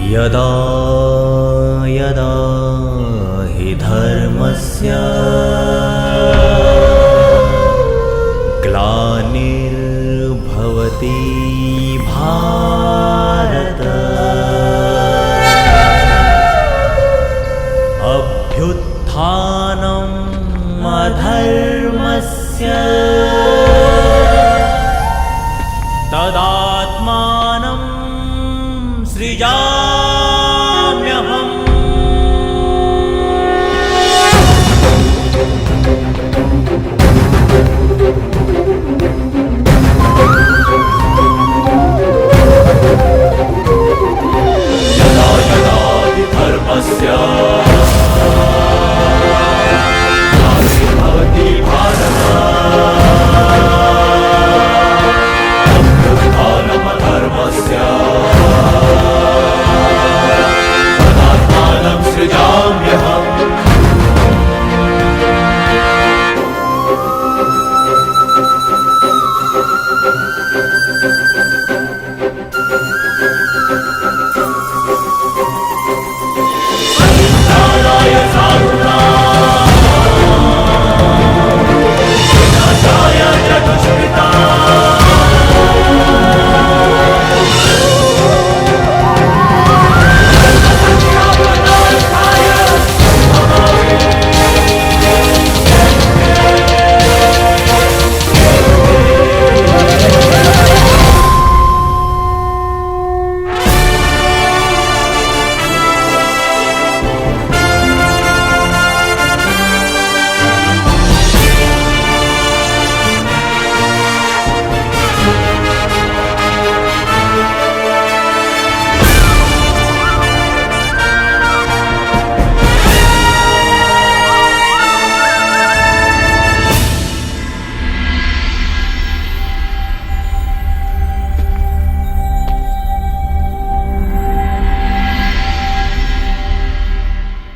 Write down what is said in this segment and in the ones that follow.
यदा यदा हि धर्मस्य ग्लानिर्भवति भारत अभ्युत्थानम् अधर्मस्य तदात्मानं सृजाम्यहम्। यदा यदा हि धर्मस्य ग्लानिर्भवति भारत अभ्युत्थानम् अधर्मस्य तदात्मानं सृजाम्यहम्।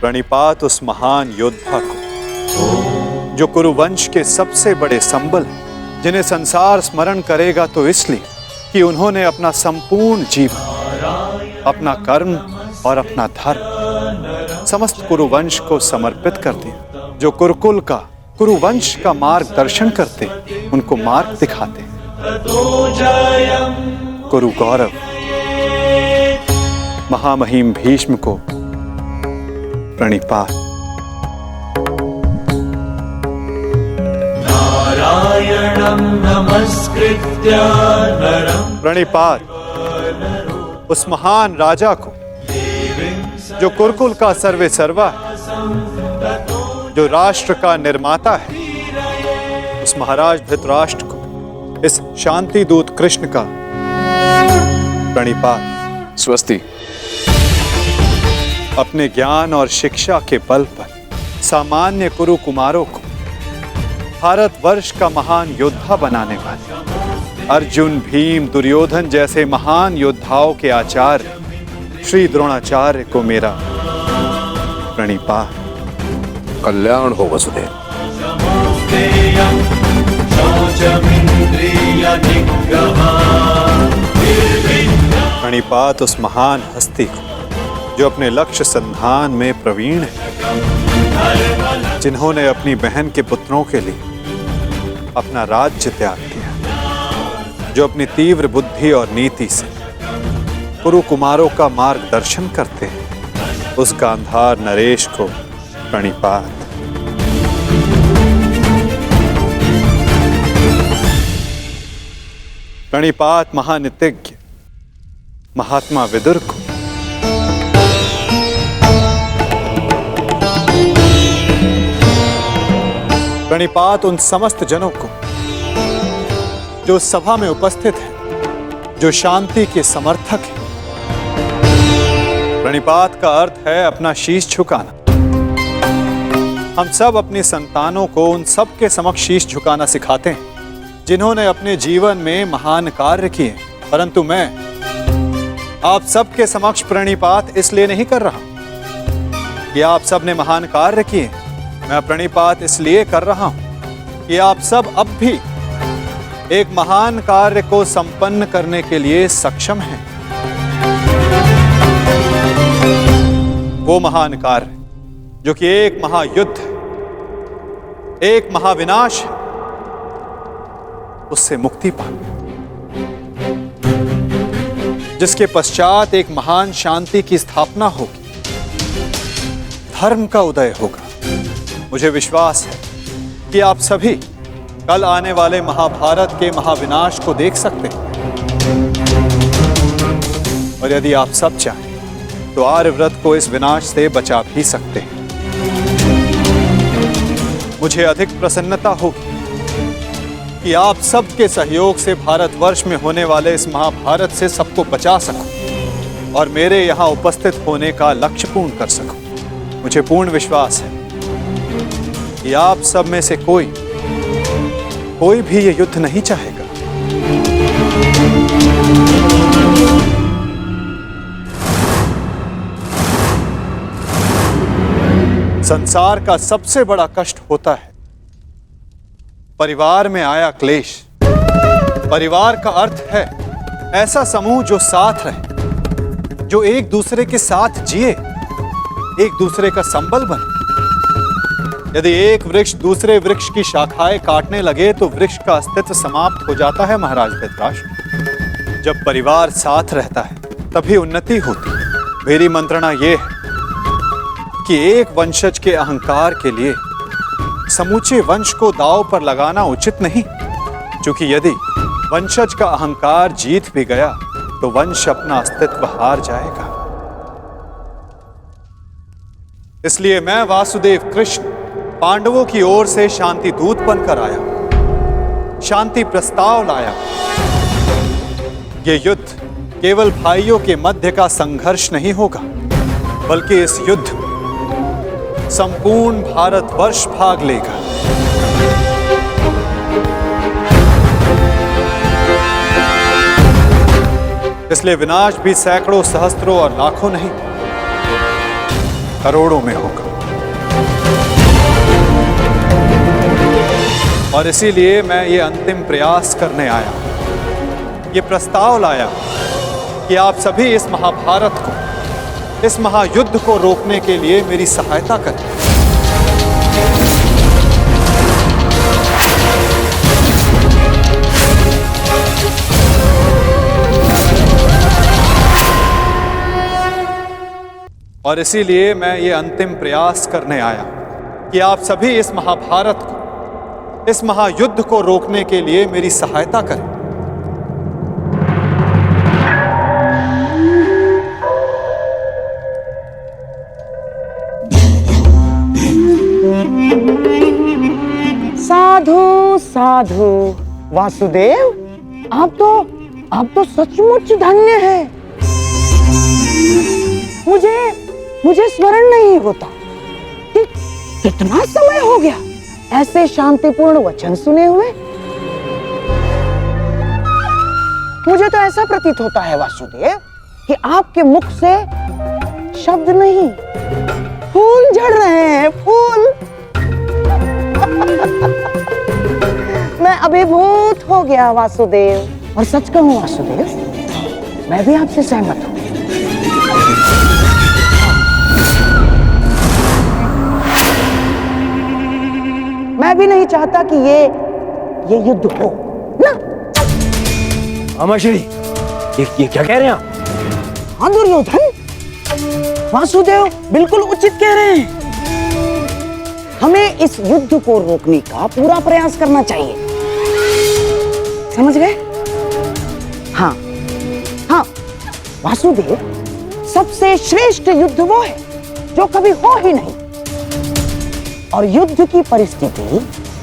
प्रणिपात उस महान योद्धा को जो कुरुवंश के सबसे बड़े संबल हैं, जिन्हें संसार स्मरण करेगा तो इसलिए कि उन्होंने अपना संपूर्ण जीवन, अपना कर्म और अपना धर्म समस्त कुरुवंश को समर्पित कर दिया, जो कुरुकुल का, कुरुवंश का मार्गदर्शन करते, उनको मार्ग दिखाते। कुरु गौरव महामहिम भीष्म को प्रणिपात। नारायणं नमस्कृत्य नरं प्रणिपात उस महान राजा को जो कुरुकुल का सर्वे सर्वा है, जो राष्ट्र का निर्माता है, उस महाराज धृतराष्ट्र को, इस शांति दूत कृष्ण का प्रणिपात। स्वस्ति। अपने ज्ञान और शिक्षा के बल पर सामान्य कुरु कुमारों को भारतवर्ष का महान योद्धा बनाने वाले अर्जुन, भीम, दुर्योधन जैसे महान योद्धाओं के आचार्य श्री द्रोणाचार्य को मेरा प्रणिपात। कल्याण हो वसुदेव। प्रणिपात उस महान हस्ती को जो अपने लक्ष्य संधान में प्रवीण है, जिन्होंने अपनी बहन के पुत्रों के लिए अपना राज्य त्याग किया, जो अपनी तीव्र बुद्धि और नीति से कुरु कुमारों का मार्गदर्शन करते हैं, उस गांधार नरेश को प्रणिपात। प्रणिपात महानितिज्ञ महात्मा विदुर को। प्रणिपात उन समस्त जनों को जो सभा में उपस्थित हैं, जो शांति के समर्थक हैं। प्रणिपात का अर्थ है अपना शीश झुकाना। हम सब अपनी संतानों को उन सब के समक्ष शीश झुकाना सिखाते हैं जिन्होंने अपने जीवन में महान कार्य किए, परंतु मैं आप सबके समक्ष प्रणिपात इसलिए नहीं कर रहा कि आप सब ने महान कार्य किए। मैं प्रणिपात इसलिए कर रहा हूं कि आप सब अब भी एक महान कार्य को संपन्न करने के लिए सक्षम हैं। वो महान कार्य जो कि एक महायुद्ध है, एक महाविनाश है, उससे मुक्ति पाना, जिसके पश्चात एक महान शांति की स्थापना होगी, धर्म का उदय होगा। मुझे विश्वास है कि आप सभी कल आने वाले महाभारत के महाविनाश को देख सकते हैं, और यदि आप सब चाहें तो आर्यव्रत को इस विनाश से बचा भी सकते हैं। मुझे अधिक प्रसन्नता होगी कि आप सबके सहयोग से भारतवर्ष में होने वाले इस महाभारत से सबको बचा सकूं और मेरे यहाँ उपस्थित होने का लक्ष्य पूर्ण कर सकूं। मुझे पूर्ण विश्वास है कि आप सब में से कोई भी ये युद्ध नहीं चाहेगा। संसार का सबसे बड़ा कष्ट होता है परिवार में आया क्लेश। परिवार का अर्थ है ऐसा समूह जो साथ रहे, जो एक दूसरे के साथ जिए, एक दूसरे का संबल बने। यदि एक वृक्ष दूसरे वृक्ष की शाखाएं काटने लगे तो वृक्ष का अस्तित्व समाप्त हो जाता है महाराज धृतराष्ट्र। जब परिवार साथ रहता है तभी उन्नति होती है। मेरी मंत्रणा यह है कि एक वंशज के अहंकार के लिए समूचे वंश को दांव पर लगाना उचित नहीं, क्योंकि यदि वंशज का अहंकार जीत भी गया तो वंश अपना अस्तित्व हार जाएगा। इसलिए मैं वासुदेव कृष्ण पांडवों की ओर से शांति दूत बनकर आया, शांति प्रस्ताव लाया। यह युद्ध केवल भाइयों के मध्य का संघर्ष नहीं होगा, बल्कि इस युद्ध में संपूर्ण भारतवर्ष भाग लेगा। इसलिए विनाश भी सैकड़ों, सहस्त्रों और लाखों नहीं, करोड़ों में होगा। और इसीलिए मैं ये अंतिम प्रयास करने आया, ये प्रस्ताव लाया कि आप सभी इस महाभारत को, इस महायुद्ध को रोकने के लिए मेरी सहायता करें। और इसीलिए मैं ये अंतिम प्रयास करने आया कि आप सभी इस महाभारत को, इस महायुद्ध को रोकने के लिए मेरी सहायता करें। साधु साधु वासुदेव, आप तो सचमुच धन्य हैं। मुझे स्मरण नहीं होता कि कितना समय हो गया ऐसे शांतिपूर्ण वचन सुने हुए। मुझे तो ऐसा प्रतीत होता है वासुदेव कि आपके मुख से शब्द नहीं, फूल झड़ रहे हैं, फूल। मैं अभिभूत हो गया वासुदेव। और सच कहूं वासुदेव, मैं भी आपसे सहमत हूं। मैं भी नहीं चाहता कि ये युद्ध हो ना। अमाश्री, ये क्या कह रहे हैं आप? हाँ दुर्योधन, वासुदेव बिल्कुल उचित कह रहे हैं। हमें इस युद्ध को रोकने का पूरा प्रयास करना चाहिए, समझ गए? हाँ हाँ वासुदेव, सबसे श्रेष्ठ युद्ध वो है जो कभी हो ही नहीं, और युद्ध की परिस्थिति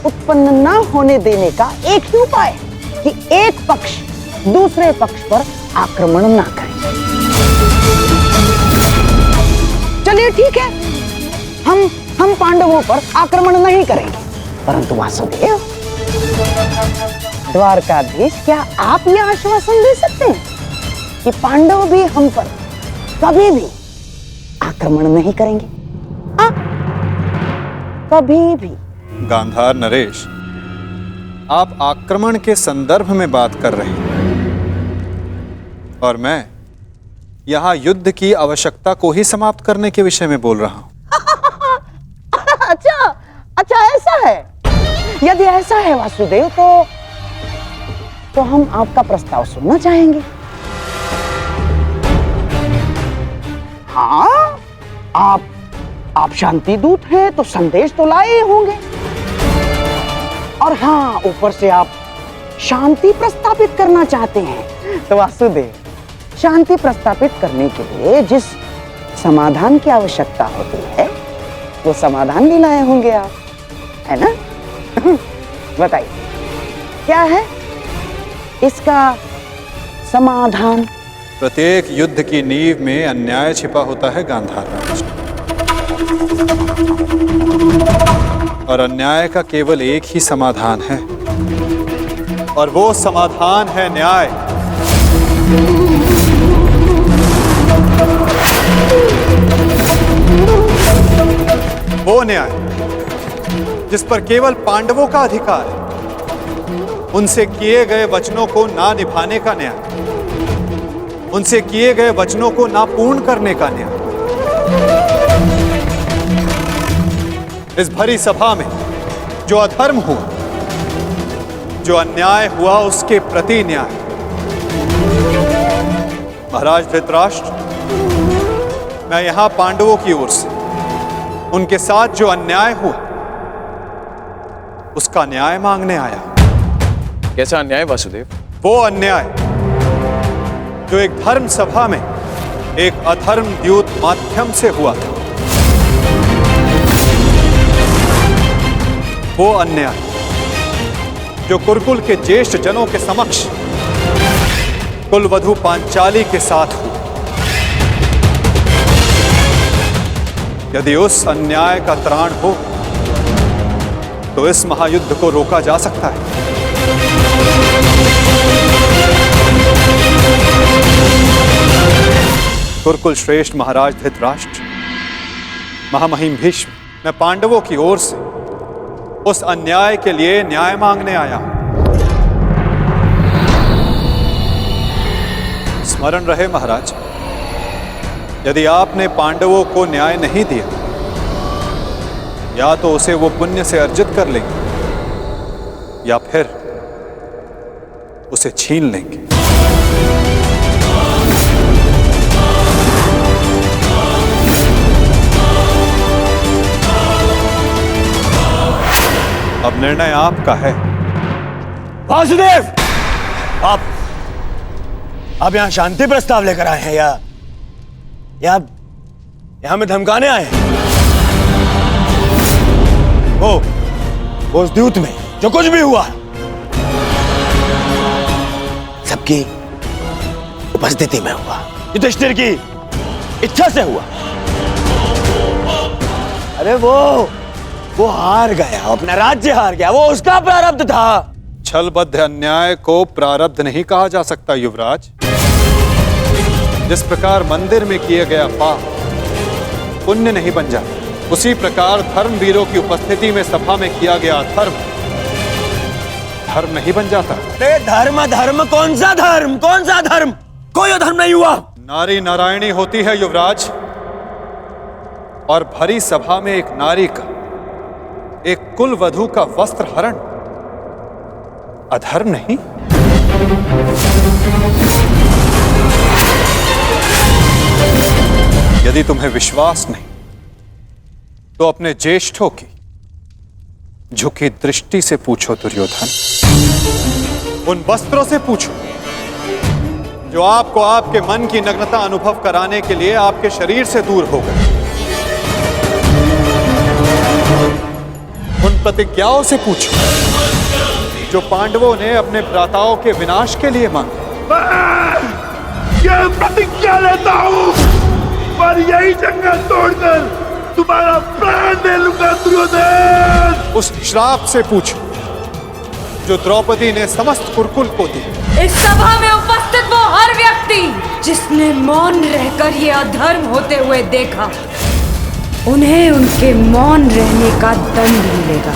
उत्पन्न न होने देने का एक ही उपाय है कि एक पक्ष दूसरे पक्ष पर आक्रमण ना करे। चलिए ठीक है, हम पांडवों पर आक्रमण नहीं करेंगे, परंतु वासुदेव, द्वारकाधीश, क्या आप यह आश्वासन दे सकते हैं कि पांडव भी हम पर कभी भी आक्रमण नहीं करेंगे? कभी भी। गांधार नरेश, आप आक्रमण के संदर्भ में बात कर रहे हैं और मैं यहाँ युद्ध की आवश्यकता को ही समाप्त करने के विषय में बोल रहा हूं। अच्छा अच्छा, ऐसा है। यदि ऐसा है वासुदेव, तो हम आपका प्रस्ताव सुनना चाहेंगे। हाँ, आप शांति दूत हैं तो संदेश तो लाए ही होंगे, और हाँ, ऊपर से आप शांति प्रस्तापित करना चाहते हैं। तो वासुदेव, शांति प्रस्तापित करने के लिए जिस समाधान की आवश्यकता होती है, वो समाधान भी लाए होंगे आप, है ना? बताइए, क्या है इसका समाधान? प्रत्येक युद्ध की नींव में अन्याय छिपा होता है गांधार राज, और अन्याय का केवल एक ही समाधान है, और वो समाधान है न्याय। वो न्याय जिस पर केवल पांडवों का अधिकार है, उनसे किए गए वचनों को ना निभाने का न्याय, उनसे किए गए वचनों को ना पूर्ण करने का न्याय। इस भरी सभा में जो अधर्म हुआ, जो अन्याय हुआ, उसके प्रति न्याय। महाराज धृतराष्ट्र, मैं यहां पांडवों की ओर से उनके साथ जो अन्याय हुआ, उसका न्याय मांगने आया। कैसा अन्याय वासुदेव? वो अन्याय जो एक धर्म सभा में एक अधर्म द्यूत माध्यम से हुआ था। वो अन्याय जो कुरुकुल के ज्येष्ठ जनों के समक्ष कुलवधू पांचाली के साथ हुआ। यदि उस अन्याय का त्राण हो तो इस महायुद्ध को रोका जा सकता है। कुरुकुल श्रेष्ठ महाराज धृतराष्ट्र, महामहिम भीष्म, मैं पांडवों की ओर से उस अन्याय के लिए न्याय मांगने आया हूं। स्मरण रहे महाराज, यदि आपने पांडवों को न्याय नहीं दिया, या तो उसे वो पुण्य से अर्जित कर लेंगे, या फिर उसे छीन लेंगे। अब निर्णय आपका है। वासुदेव, आप यहाँ शांति प्रस्ताव लेकर आए हैं या हमें धमकाने आए हैं? वो उस द्यूत में जो कुछ भी हुआ, सबकी उपस्थिति में हुआ, युधिष्ठिर की इच्छा से हुआ। अरे वो हार गया, अपना राज्य हार गया, वो उसका प्रारब्ध था। छलबद्ध अन्याय को प्रारब्ध नहीं कहा जा सकता युवराज। जिस प्रकार मंदिर में किया गया पाप पुण्य नहीं बन जाता, उसी प्रकार धर्मवीरों की उपस्थिति में सभा में किया गया धर्म धर्म नहीं बन जाता। धर्म कौन सा धर्म? कोई धर्म नहीं हुआ। नारी नारायणी होती है युवराज, और भरी सभा में एक नारी का, एक कुलवधू का वस्त्र हरण अधर्म नहीं? यदि तुम्हें विश्वास नहीं तो अपने ज्येष्ठों की झुकी दृष्टि से पूछो दुर्योधन। उन वस्त्रों से पूछो जो आपको आपके मन की नग्नता अनुभव कराने के लिए आपके शरीर से दूर हो गए। उन प्रतिज्ञाओं से पूछो जो पांडवों ने अपने भ्राताओं के विनाश के लिए मांगी। मैं प्रतिज्ञा लेता हूँ और यही जंगल तोड़कर तुम्हारा प्राण ले लूंगा दुर्योधन। उस श्राप से पूछो जो द्रौपदी ने समस्त कुरुकुल को दी। इस सभा में उपस्थित वो हर व्यक्ति जिसने मौन रहकर ये अधर्म होते हुए देखा, उन्हें उनके मौन रहने का दंड मिलेगा।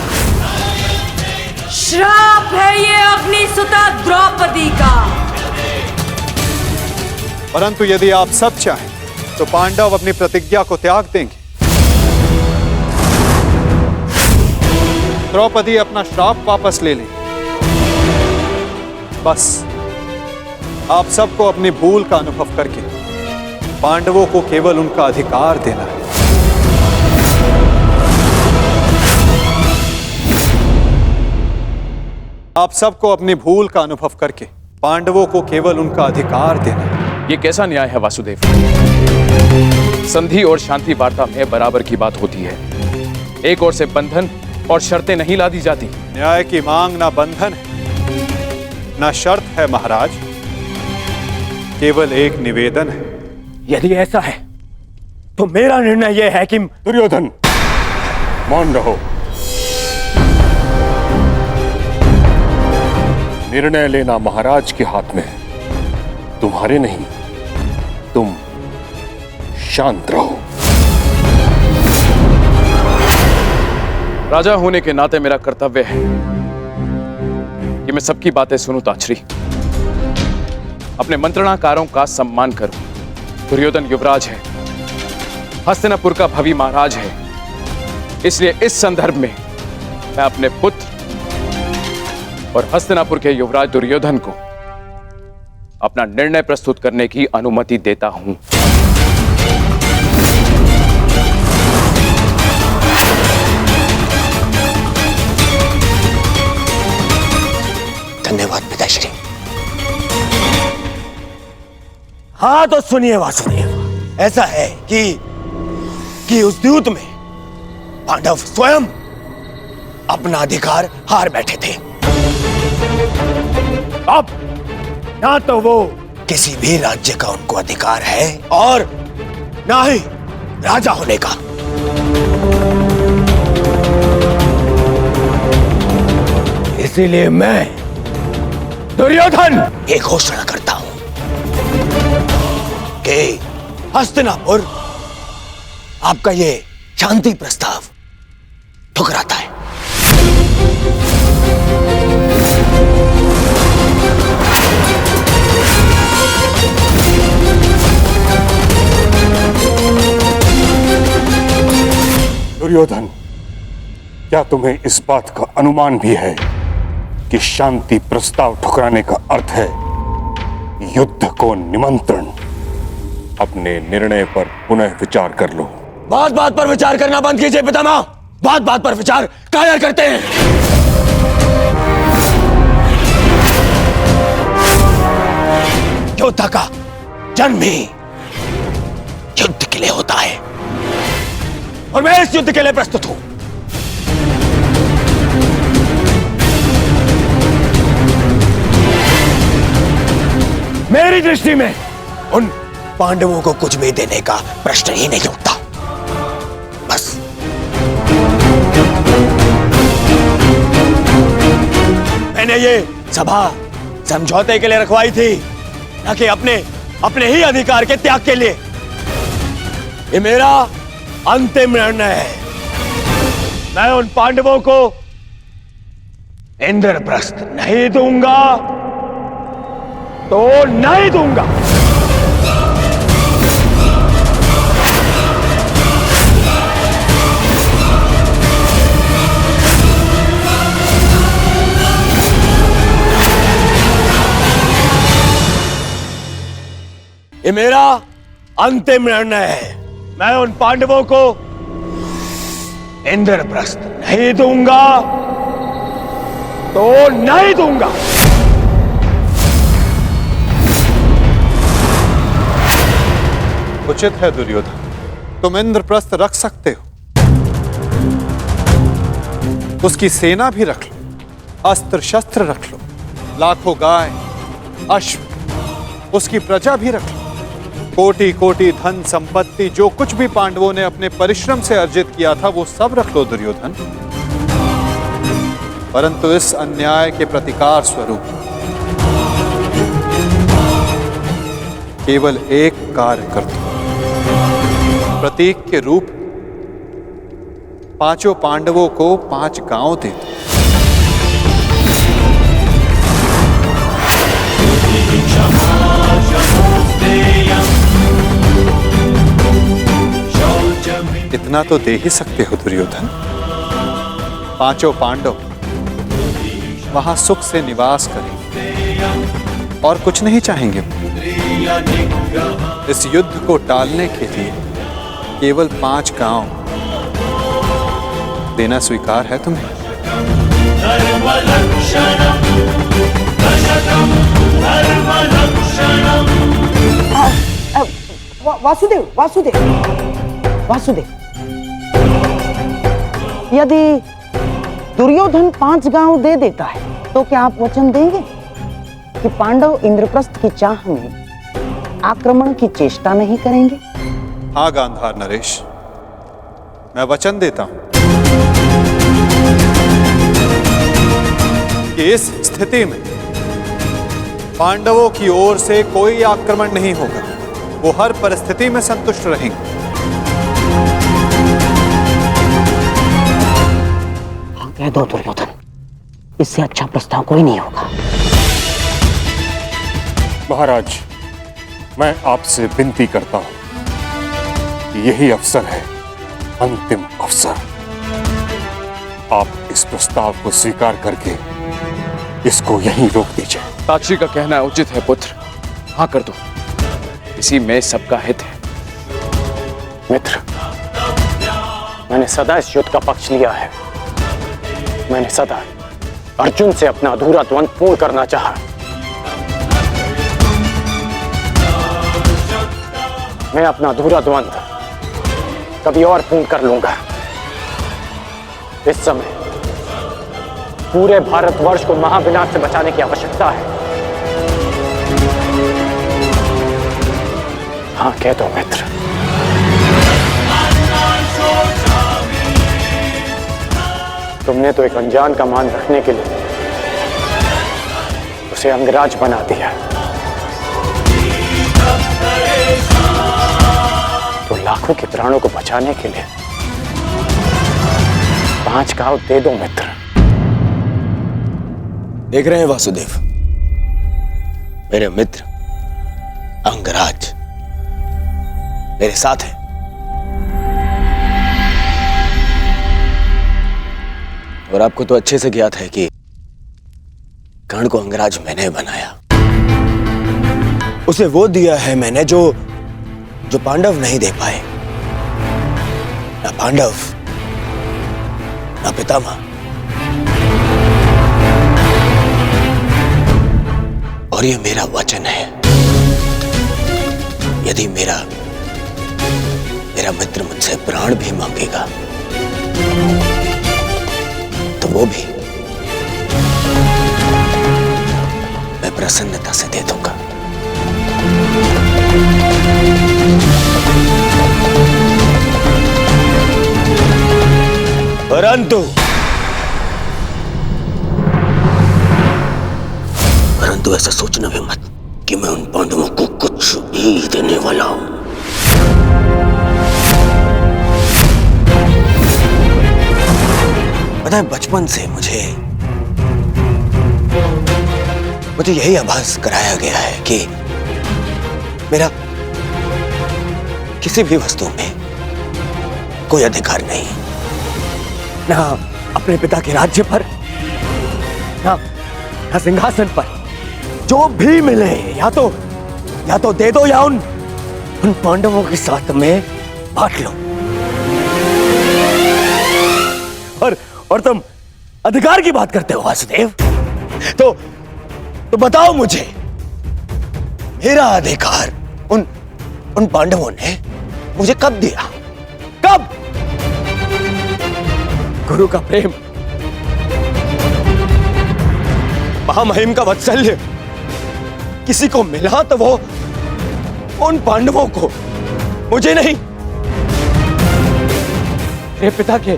श्राप है ये अग्निसुता द्रौपदी का। परंतु यदि आप सब चाहें तो पांडव अपनी प्रतिज्ञा को त्याग देंगे। द्रौपदी अपना श्राप वापस ले लें। बस आप सबको अपनी भूल का अनुभव करके पांडवों को केवल उनका अधिकार देना है। आप सबको अपनी भूल का अनुभव करके पांडवों को केवल उनका अधिकार देना है। ये कैसा न्याय है वासुदेव? संधि और शांति वार्ता में बराबर की बात होती है। एक ओर से बंधन और शर्तें नहीं लादी जाती। न्याय की मांग ना बंधन है ना शर्त है महाराज, केवल एक निवेदन है। यदि ऐसा है तो मेरा निर्णय यह है कि दुर्योधन, मौन रहो। निर्णय लेना महाराज के हाथ में है, तुम्हारे नहीं। तुम शांत रहो। राजा होने के नाते मेरा कर्तव्य है कि मैं सबकी बातें सुनूं ताछरी, अपने मंत्रणाकारों का सम्मान करूं। दुर्योधन युवराज है, हस्तिनापुर का भवी महाराज है, इसलिए इस संदर्भ में मैं अपने पुत्र और हस्तिनापुर के युवराज दुर्योधन को अपना निर्णय प्रस्तुत करने की अनुमति देता हूं। धन्यवाद पिताश्री। हाँ तो सुनिए वासुदेव, ऐसा है कि उस द्यूत में पांडव स्वयं अपना अधिकार हार बैठे थे। अब ना तो वो किसी भी राज्य का उनको अधिकार है और ना ही राजा होने का। इसीलिए मैं दुर्योधन ये घोषणा करता हूं कि हस्तिनापुर आपका ये शांति प्रस्ताव ठुकराता है। दुर्योधन, क्या तुम्हें इस बात का अनुमान भी है कि शांति प्रस्ताव ठुकराने का अर्थ है युद्ध को निमंत्रण? अपने निर्णय पर पुनः विचार कर लो। बात बात पर विचार करना बंद कीजिए पितामह। बात बात पर विचार कायर करते हैं। योद्धा का जन्म ही युद्ध के लिए होता है और मैं इस युद्ध के लिए प्रस्तुत हूं। मेरी दृष्टि में उन पांडवों को कुछ भी देने का प्रश्न ही नहीं उठता। बस मैंने ये सभा समझौते के लिए रखवाई थी, न कि अपने ही अधिकार के त्याग के लिए। ये मेरा अंतिम निर्णय है। मैं उन पांडवों को इंद्रप्रस्थ नहीं दूंगा तो नहीं दूंगा। ये मेरा अंतिम निर्णय है। मैं उन पांडवों को इंद्रप्रस्थ नहीं दूंगा तो नहीं दूंगा। उचित है दुर्योधन, तुम इंद्रप्रस्थ रख सकते हो। उसकी सेना भी रख लो, अस्त्र शस्त्र रख लो, लाखों गाय अश्व, उसकी प्रजा भी रख लो, कोटि कोटि धन संपत्ति, जो कुछ भी पांडवों ने अपने परिश्रम से अर्जित किया था वो सब रख लो दुर्योधन। परंतु इस अन्याय के प्रतिकार स्वरूप केवल एक कार्य कर दो। प्रतीक के रूप पांचों पांडवों को 5 गांव दे दो। क्षमा क्षमोस्तेय इतना तो दे ही सकते हो दुर्योधन। पांचों पांडव वहां सुख से निवास करेंगे और कुछ नहीं चाहेंगे। इस युद्ध को टालने के लिए केवल 5 गांव देना स्वीकार है तुम्हें? वासुदेव वासुदेव वासुदेव, यदि दुर्योधन 5 गांव दे देता है तो क्या आप वचन देंगे कि पांडव इंद्रप्रस्थ की चाह में आक्रमण की चेष्टा नहीं करेंगे? हाँ गांधार नरेश, मैं वचन देता हूं कि इस स्थिति में पांडवों की ओर से कोई आक्रमण नहीं होगा। वो हर परिस्थिति में संतुष्ट रहेंगे। हाँ कह दो दुर्योधन, इससे अच्छा प्रस्ताव कोई नहीं होगा। महाराज, मैं आपसे विनती करता हूं कि यही अवसर है, अंतिम अवसर। आप इस प्रस्ताव को स्वीकार करके इसको यहीं रोक दीजिए। ताक्षी का कहना उचित है पुत्र, हाँ कर दो, इसी में सबका हित है। मित्र, मैंने सदा इस युद्ध का पक्ष लिया है। मैंने सदा अर्जुन से अपना अधूरा द्वंद्व पूर्ण करना चाहा। मैं अपना अधूरा द्वंद्व कभी और पूर्ण कर लूंगा। इस समय पूरे भारतवर्ष को महाविनाश से बचाने की आवश्यकता है। हाँ कह दो मित्र। तुमने तो एक अनजान का मान रखने के लिए उसे अंगराज बना दिया, तो लाखों के प्राणों को बचाने के लिए 5 गांव दे दो मित्र। देख रहे हैं वासुदेव, मेरे मित्र अंगराज मेरे साथ है। और आपको तो अच्छे से ज्ञात है कि कर्ण को अंगराज मैंने बनाया। उसे वो दिया है मैंने जो पांडव नहीं दे पाए। ना पांडव, ना पितामह। और ये मेरा वचन है, यदि मेरा मित्र मुझसे प्राण भी मांगेगा तो वो भी मैं प्रसन्नता से दे दूंगा। परंतु ऐसा सोचना भी मत कि मैं उन पांडवों को कुछ भी देने वाला हूं। पता है, बचपन से मुझे यही आभास कराया गया है कि मेरा किसी भी वस्तु में कोई अधिकार नहीं, ना अपने पिता के राज्य पर, ना सिंहासन पर। जो भी मिले या तो दे दो या उन पांडवों के साथ में बांट लो। और तुम अधिकार की बात करते हो वासुदेव, तो बताओ मुझे, मेरा अधिकार उन पांडवों ने मुझे कब दिया? कब? गुरु का प्रेम, महामहिम का वात्सल्य किसी को मिला तो वो उन पांडवों को, मुझे नहीं। मेरे पिता के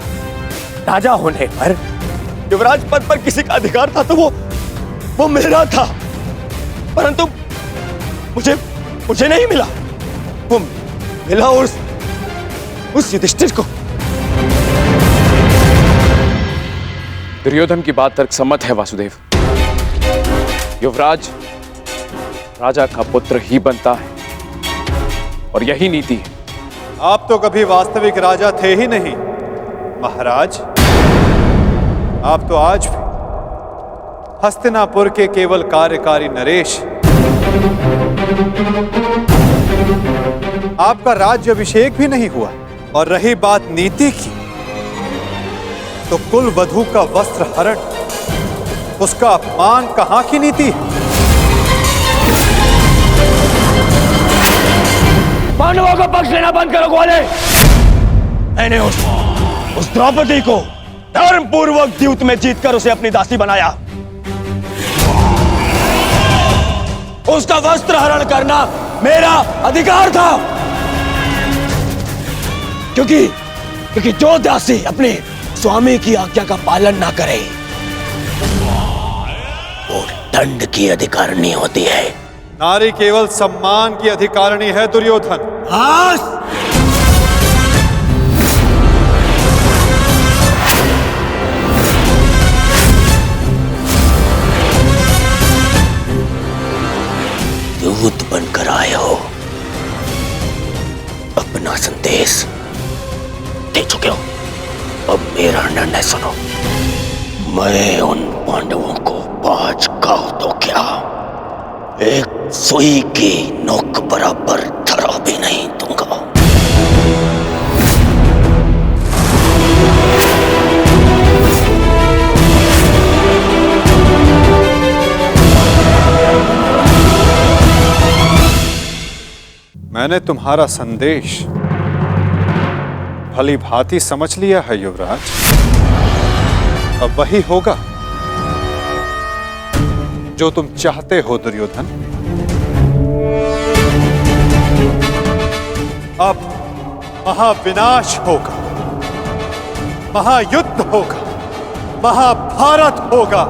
राजा होने पर, युवराज पद पर किसी का अधिकार था तो वो मेरा था, परंतु मुझे नहीं मिला। वो मिला उस युधिष्ठिर को। दुर्योधन की बात तर्कसम्मत है वासुदेव। युवराज राजा का पुत्र ही बनता है और यही नीति है आप तो कभी वास्तविक राजा थे ही नहीं महाराज। आप तो आज भी हस्तिनापुर के केवल कार्यकारी नरेश। आपका राज्य अभिषेक भी नहीं हुआ। और रही बात नीति की, तो कुल वधू का वस्त्र हरण, उसका अपमान कहां की नीति है? पांडवों का पक्ष लेना बंद करो ग्वाले। मैंने उस द्रौपदी को धर्म पूर्वक द्यूत में जीतकर उसे अपनी दासी बनाया। उसका वस्त्र हरण करना मेरा अधिकार था, क्योंकि जो दासी अपने स्वामी की आज्ञा का पालन ना करे वो दंड की अधिकारिणी होती है। नारी केवल सम्मान की अधिकारिणी है दुर्योधन। दूत बनकर आए हो, अपना संदेश दे चुके हो। अब मेरा निर्णय सुनो। मैं उन पांडवों को 5 गांव तो क्या, एक सुई की नोक बराबर धरा भी नहीं दूंगा। मैंने तुम्हारा संदेश भली भांति समझ लिया है युवराज। अब वही होगा जो तुम चाहते हो दुर्योधन। अब महाविनाश होगा, महायुद्ध होगा, महाभारत होगा।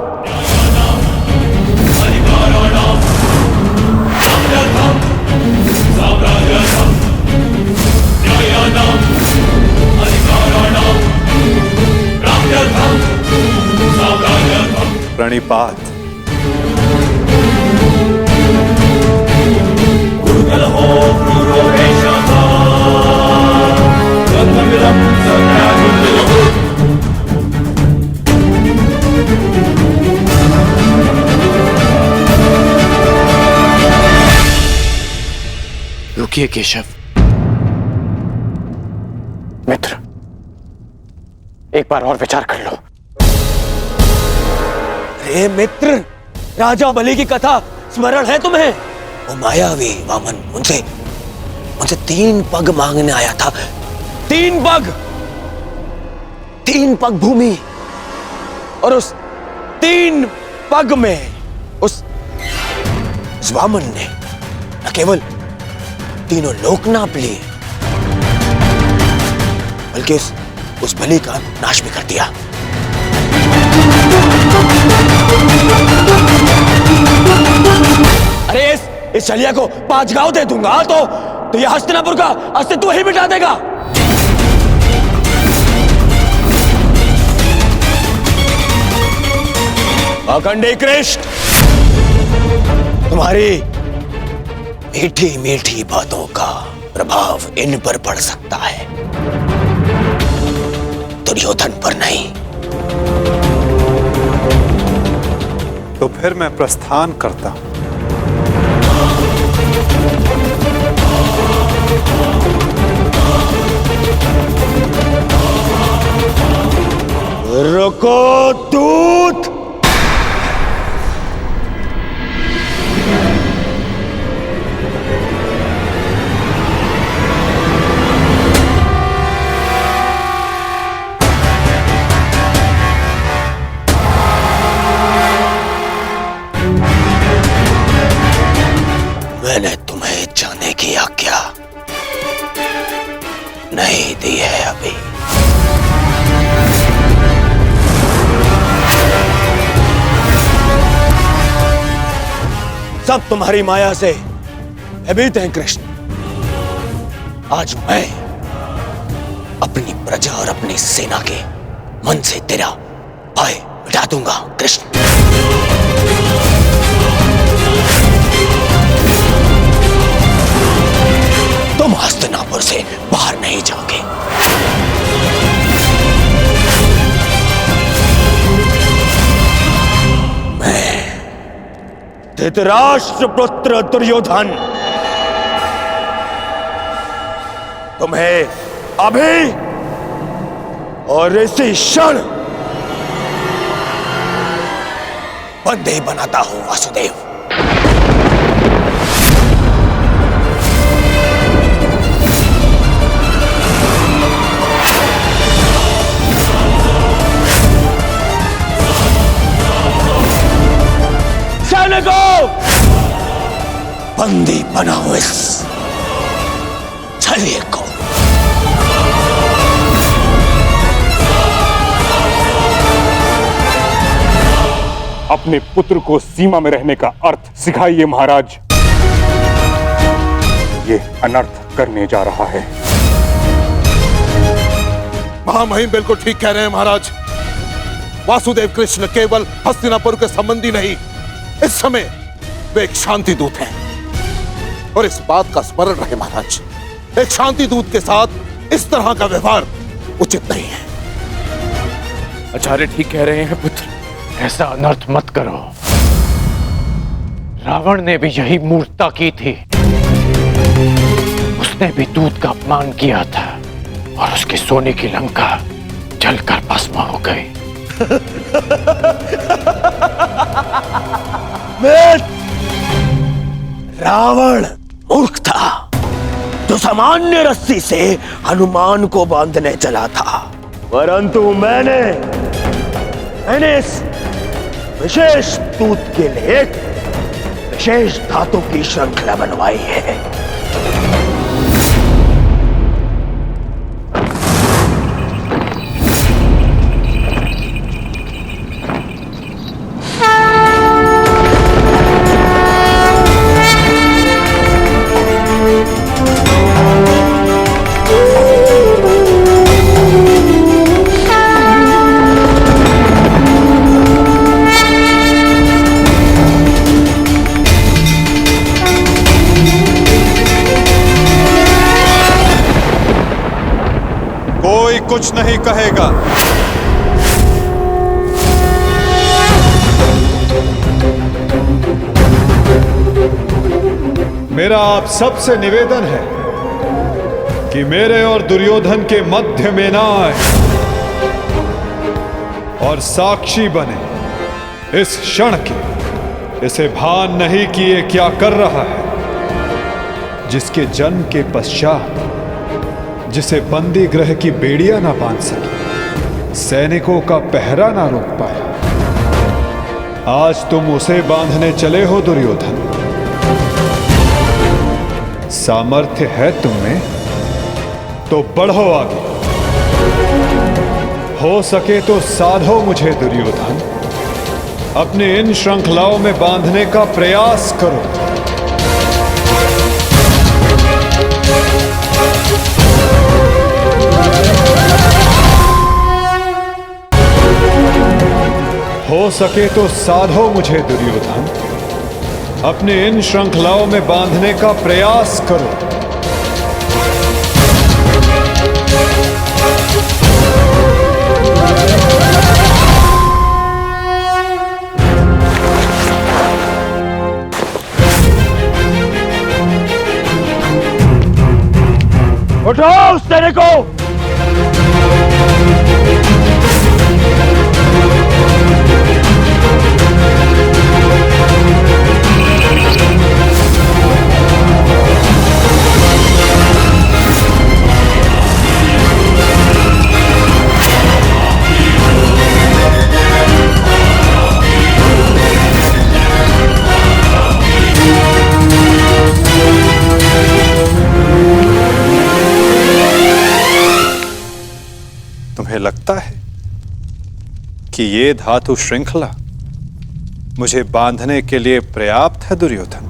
प्रणिपात। रुकिए केशव। मित्र, एक बार और विचार कर लो। अरे मित्र, राजा बलि की कथा स्मरण है तुम्हें? वो मायावी वामन उनसे 3 पग मांगने आया था। 3 पग भूमि, और उस 3 पग में उस वामन ने न केवल तीनों लोक नाप लिए, बल्कि उस बलि का नाश भी कर दिया। अरे इस छलिया को 5 गांव दे दूंगा तो यह हस्तिनापुर का अस्तित्व ही मिटा देगा। अखंडी कृष्ण, तुम्हारी मीठी मीठी बातों का प्रभाव इन पर पड़ सकता है, दुर्योधन पर नहीं। तो फिर मैं प्रस्थान करता हूं। रुको दूत। मैंने तुम्हें जाने की आज्ञा नहीं दी है अभी। सब तुम्हारी माया से भयभीत हैं कृष्ण। आज मैं अपनी प्रजा और अपनी सेना के मन से तेरा भय मिटा दूंगा कृष्ण। तुम हस्तिनापुर से बाहर नहीं जाओगे। मैं धृतराष्ट्र पुत्र दुर्योधन तुम्हें अभी और इसी क्षण बंदी बनाता हूं वासुदेव। सैनिकों, बंदी बनाओ इस छलिए को। अपने पुत्र को सीमा में रहने का अर्थ सिखाइए महाराज। ये अनर्थ करने जा रहा है। महामहिम बिल्कुल ठीक कह रहे हैं महाराज। वासुदेव कृष्ण केवल हस्तिनापुर के संबंधी नहीं, इस समय वे एक शांति दूत हैं। और इस बात का स्मरण रहे महाराज, एक शांति दूत के साथ इस तरह का व्यवहार उचित नहीं है। आचार्य ठीक कह रहे हैं पुत्र। ऐसा अनर्थ मत करो। रावण ने भी यही मूर्खता की थी। उसने भी दूत का अपमान किया था और उसकी सोने की लंका जलकर भस्म हो गई। रावण मूर्ख था जो सामान्य रस्सी से हनुमान को बांधने चला था, परंतु मैंने इस विशेष दूत के लिए एक विशेष धातु की श्रृंखला बनवाई है। कोई कुछ नहीं कहेगा। मेरा आप सबसे निवेदन है कि मेरे और दुर्योधन के मध्य में ना आए और साक्षी बने इस क्षण की। इसे भान नहीं कि ये क्या कर रहा है, जिसके जन्म के पश्चात जिसे बंदी गृह की बेड़ियां ना बांध सकी, सैनिकों का पहरा ना रोक पाया, आज तुम उसे बांधने चले हो दुर्योधन। सामर्थ्य है तुम में तो बढ़ो आगे, हो सके तो साधो मुझे दुर्योधन। अपने इन श्रृंखलाओं में बांधने का प्रयास करो। हो सके तो साधो मुझे दुर्योधन। अपने इन श्रृंखलाओं में बांधने का प्रयास करो। उठो उस तेरे को। तुम्हें लगता है कि ये धातु श्रृंखला मुझे बांधने के लिए पर्याप्त है दुर्योधन?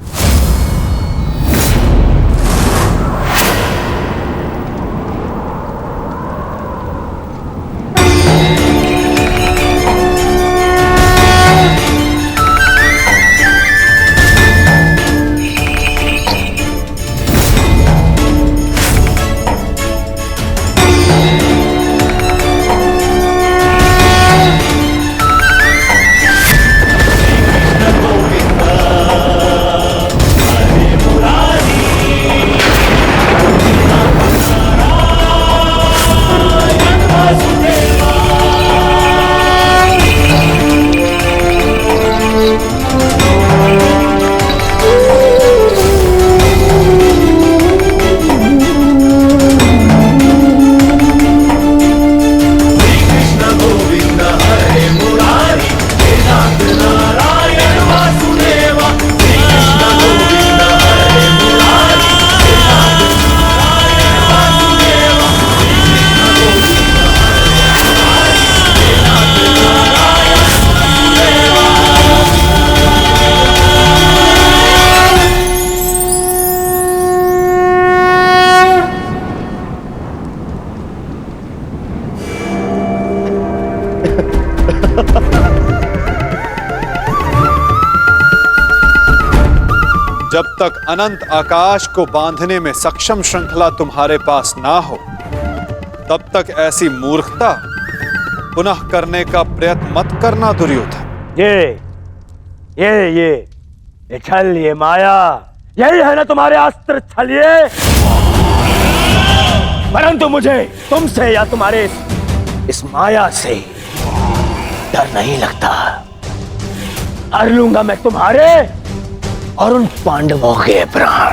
जब तक अनंत आकाश को बांधने में सक्षम श्रृंखला तुम्हारे पास ना हो, तब तक ऐसी मूर्खता पुनः करने का प्रयत्न मत करना दुर्योधन। ये छल, ये माया, यही है ना तुम्हारे अस्त्र छल ये। परंतु मुझे तुमसे या तुम्हारे इस माया से डर नहीं लगता। हर लूंगा मैं तुम्हारे और उन पांडवों के प्राण।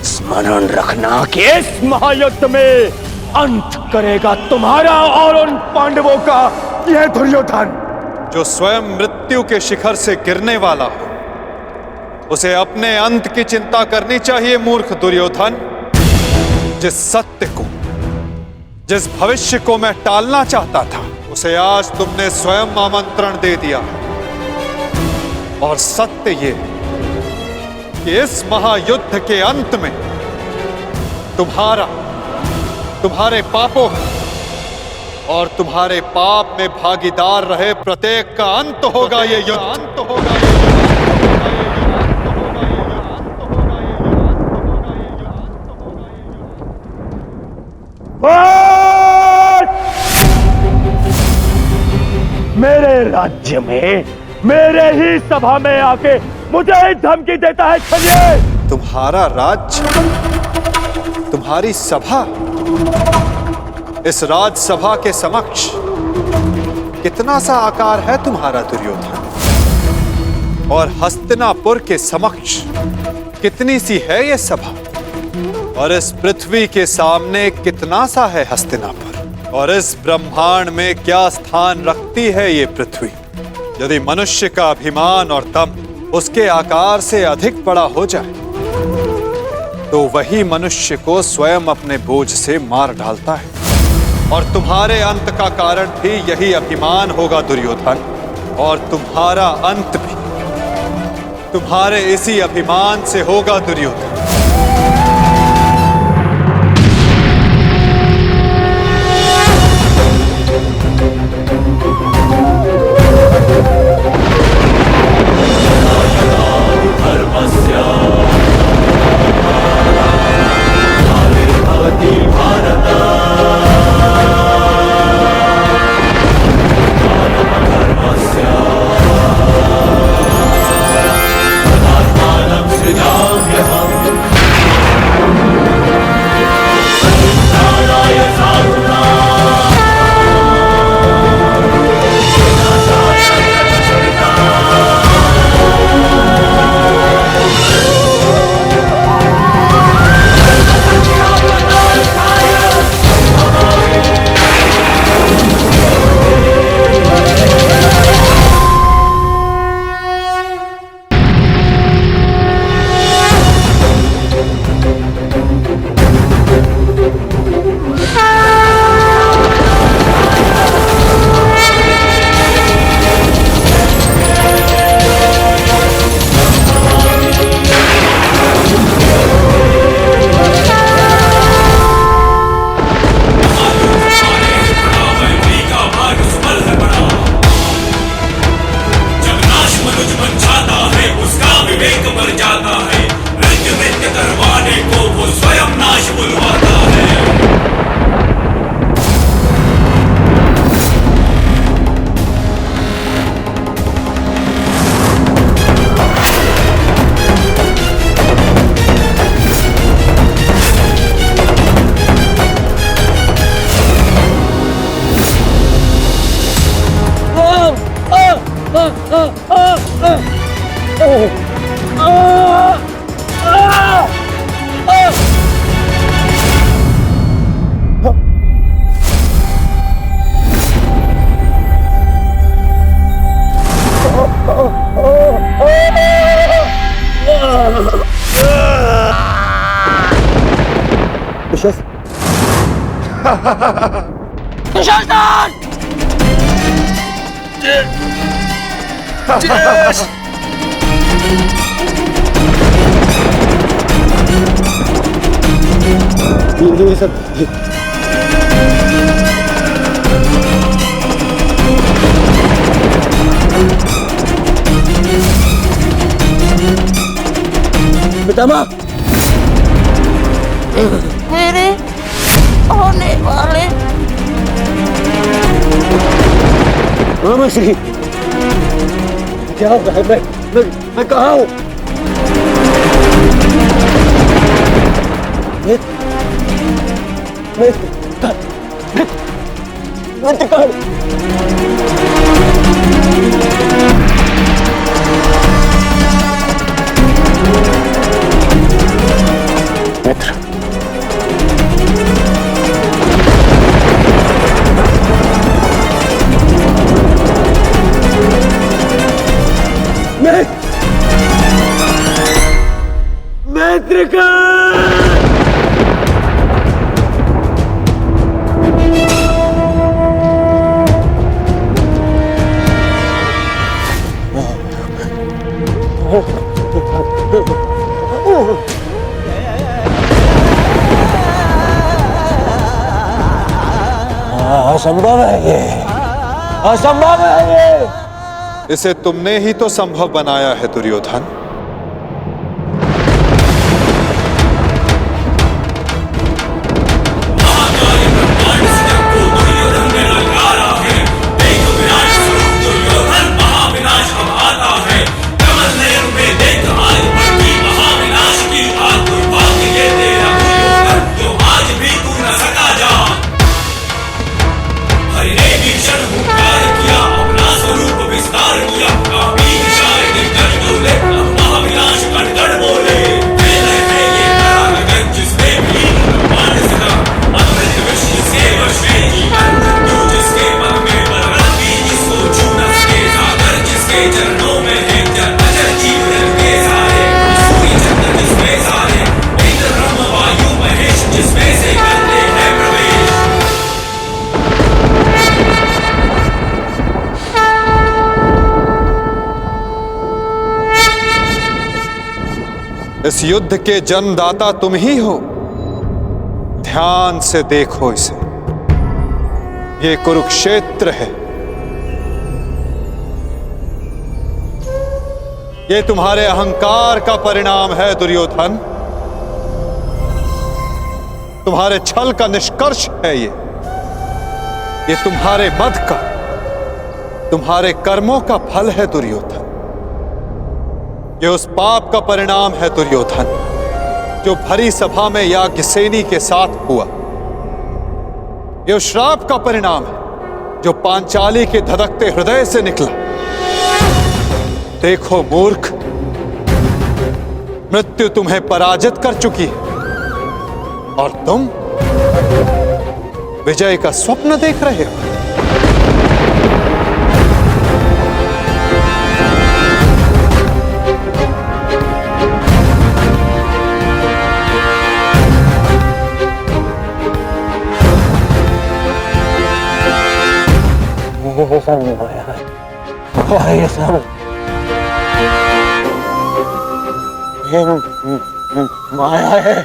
स्मरण रखना कि इस महायुद्ध में अंत करेगा तुम्हारा और उन पांडवों का यह दुर्योधन। जो स्वयं मृत्यु के शिखर से गिरने वाला हो, उसे अपने अंत की चिंता करनी चाहिए मूर्ख दुर्योधन। जिस सत्य को, जिस भविष्य को मैं टालना चाहता था, उसे आज तुमने स्वयं आमंत्रण दे दिया। और सत्य ये कि इस महायुद्ध के अंत में तुम्हारे पापों और तुम्हारे पाप में भागीदार रहे प्रत्येक का अंत होगा ये युद्ध। अंत होगा ये मेरे राज्य में, मेरे ही सभा में आके मुझे धमकी देता है छलिए। तुम्हारा राज्य, तुम्हारी सभा, इस राजसभा के समक्ष कितना सा आकार है तुम्हारा दुर्योधन, और हस्तिनापुर के समक्ष कितनी सी है ये सभा, और इस पृथ्वी के सामने कितना सा है हस्तिनापुर, और इस ब्रह्मांड में क्या स्थान रखती है ये पृथ्वी। यदि मनुष्य का अभिमान और दम उसके आकार से अधिक बड़ा हो जाए, तो वही मनुष्य को स्वयं अपने बोझ से मार डालता है। और तुम्हारे अंत का कारण भी यही अभिमान होगा दुर्योधन, और तुम्हारा अंत भी तुम्हारे इसी अभिमान से होगा दुर्योधन। ये सब पितामह, मेरे होने वाले श्री क्या होगा है? मैं कहाँ हूँ? मैं कहाँ हूँ? मित्र, असंभव है ये, असंभव है ये। इसे तुमने ही तो संभव बनाया है दुर्योधन। इस युद्ध के जन्मदाता तुम ही हो। ध्यान से देखो इसे, ये कुरुक्षेत्र है। ये तुम्हारे अहंकार का परिणाम है दुर्योधन। तुम्हारे छल का निष्कर्ष है ये तुम्हारे मद का, तुम्हारे कर्मों का फल है दुर्योधन। ये उस पाप का परिणाम है दुर्योधन जो भरी सभा में याज्ञसेनी के साथ हुआ। ये उस श्राप का परिणाम है जो पांचाली के धधकते हृदय से निकला। देखो मूर्ख, मृत्यु तुम्हें पराजित कर चुकी है और तुम विजय का स्वप्न देख रहे हो। ये सब माया है।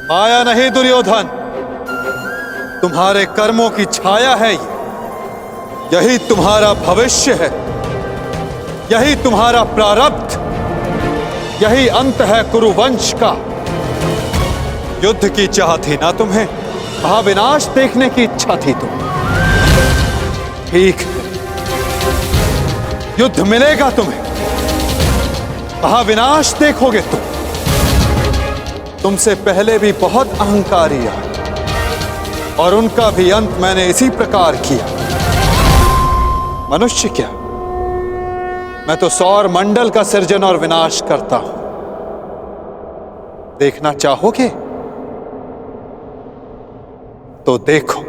माया नहीं दुर्योधन, तुम्हारे कर्मों की छाया है ये। यही तुम्हारा भविष्य है, यही तुम्हारा प्रारब्ध, यही अंत है कुरुवंश का। युद्ध की चाह थी ना तुम्हें, महाविनाश देखने की इच्छा थी तुम्हें। ठीक है, युद्ध मिलेगा तुम्हें, महाविनाश देखोगे तुम। तुमसे पहले भी बहुत अहंकारी आए और उनका भी अंत मैंने इसी प्रकार किया। मनुष्य क्या, मैं तो सौर मंडल का सृजन और विनाश करता हूं। देखना चाहोगे तो देखो।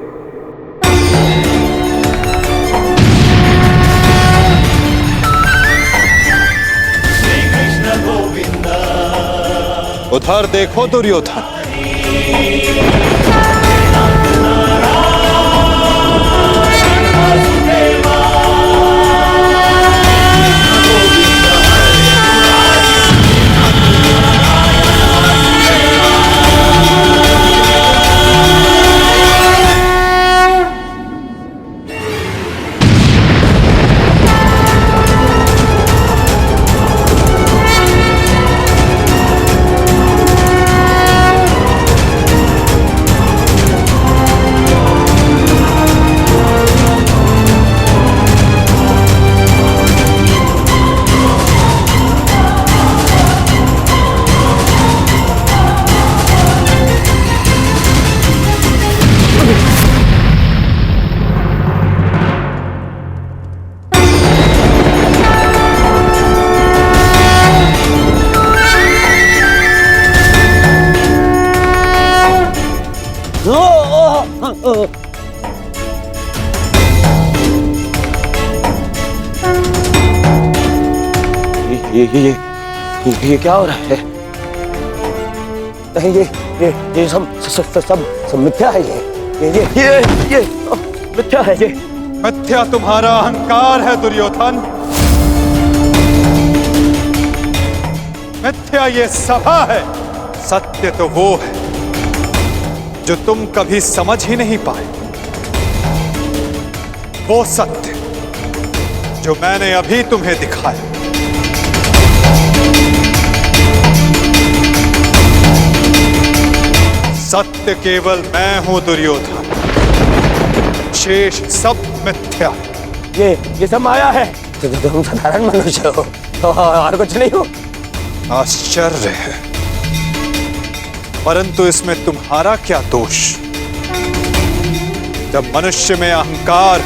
उधर देखो दुर्योधन। ये क्या हो रहा है? नहीं, ये सब मिथ्या है। ये मिथ्या है। ये मिथ्या तुम्हारा अहंकार है दुर्योधन। मिथ्या ये सभा है। सत्य तो वो है जो तुम कभी समझ ही नहीं पाए। वो सत्य जो मैंने अभी तुम्हें दिखाया। सत्य केवल मैं हूं दुर्योधन, शेष सब मिथ्या। ये सब माया है। तुम साधारण मनुष्य हो और कुछ नहीं हो। आश्चर्य है, परंतु इसमें तुम्हारा क्या दोष? जब मनुष्य में अहंकार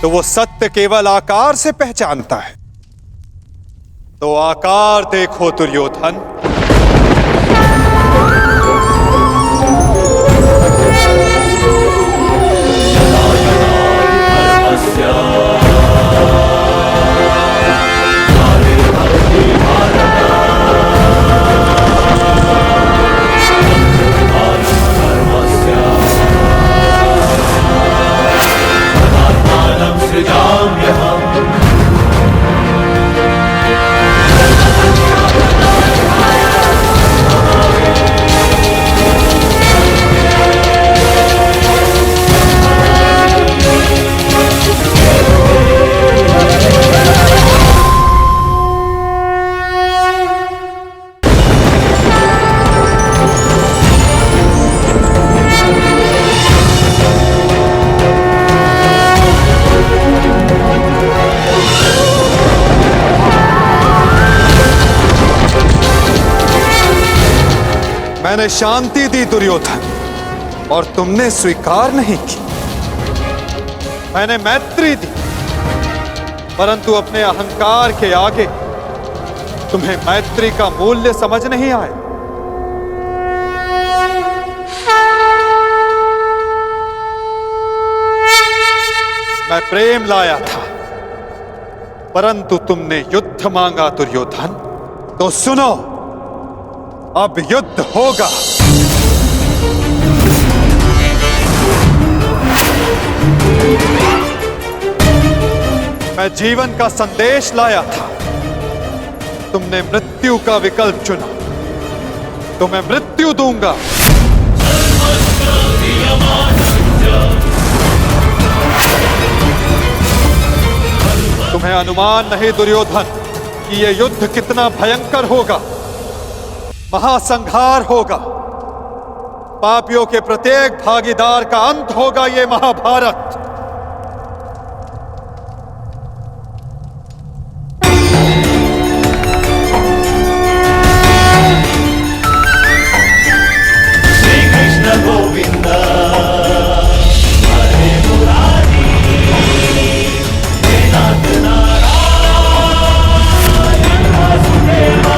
तो वो सत्य केवल आकार से पहचानता है। तो आकार देखो दुर्योधन। मैंने शांति दी दुर्योधन और तुमने स्वीकार नहीं की। मैंने मैत्री दी परंतु अपने अहंकार के आगे तुम्हें मैत्री का मूल्य समझ नहीं आया। मैं प्रेम लाया था परंतु तुमने युद्ध मांगा दुर्योधन। तो सुनो, अब युद्ध होगा। मैं जीवन का संदेश लाया था, तुमने मृत्यु का विकल्प चुना, तो मैं मृत्यु दूंगा। तुम्हें अनुमान नहीं दुर्योधन कि यह युद्ध कितना भयंकर होगा। महासंहार होगा, पापियों के प्रत्येक भागीदार का अंत होगा ये महाभारत। श्री कृष्ण गोविंद हरे मुरारी, हे नाथ नारायण वासुदेवा।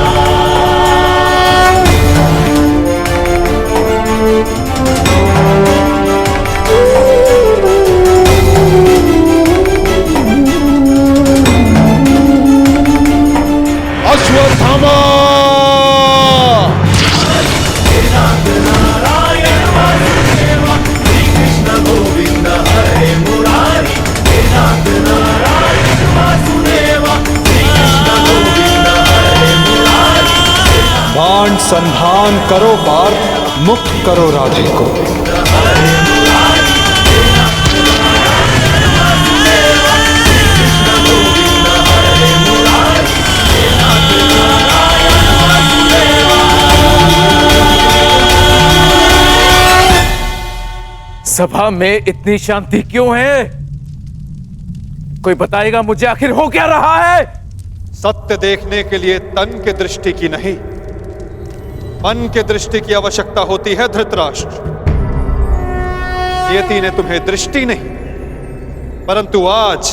अश्वत्थामा! हे नाथ नारायण वासुदेवा, श्री कृष्ण गोविंद हरे मुरारी, हे नाथ नारायण वासुदेवा, श्री कृष्ण गोविंद हरे मुरारी। बाण संधान करो पार्थ, मुक्त करो राजे को। सभा में इतनी शांति क्यों है? कोई बताएगा मुझे आखिर हो क्या रहा है? सत्य देखने के लिए तन के दृष्टि की नहीं, मन के दृष्टि की आवश्यकता होती है धृतराष्ट्र। नियति ने तुम्हें दृष्टि नहीं, परंतु आज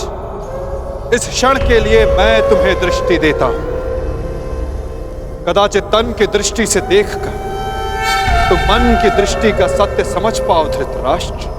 इस क्षण के लिए मैं तुम्हें दृष्टि देता हूं। कदाचित तन की दृष्टि से देखकर तुम मन की दृष्टि का सत्य समझ पाओ धृतराष्ट्र।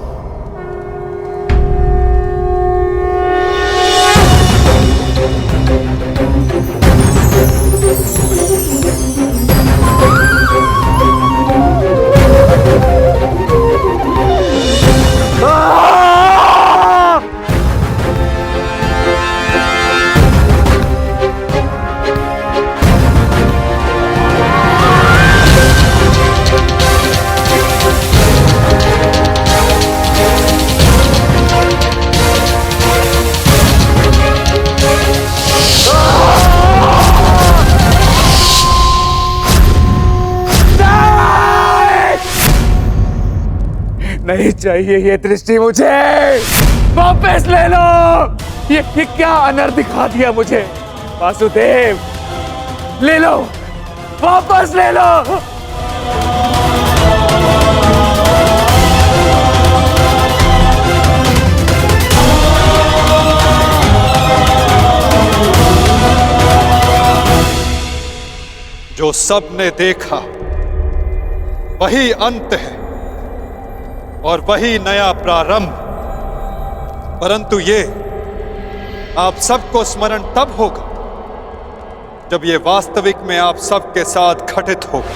नहीं चाहिए ये दृष्टि मुझे, वापस ले लो। ये क्या अनर्थ दिखा दिया मुझे वासुदेव, ले लो, वापस ले लो। जो सबने देखा वही अंत है और वही नया प्रारंभ, परंतु ये आप सबको स्मरण तब होगा जब ये वास्तविक में आप सबके साथ घटित होगा।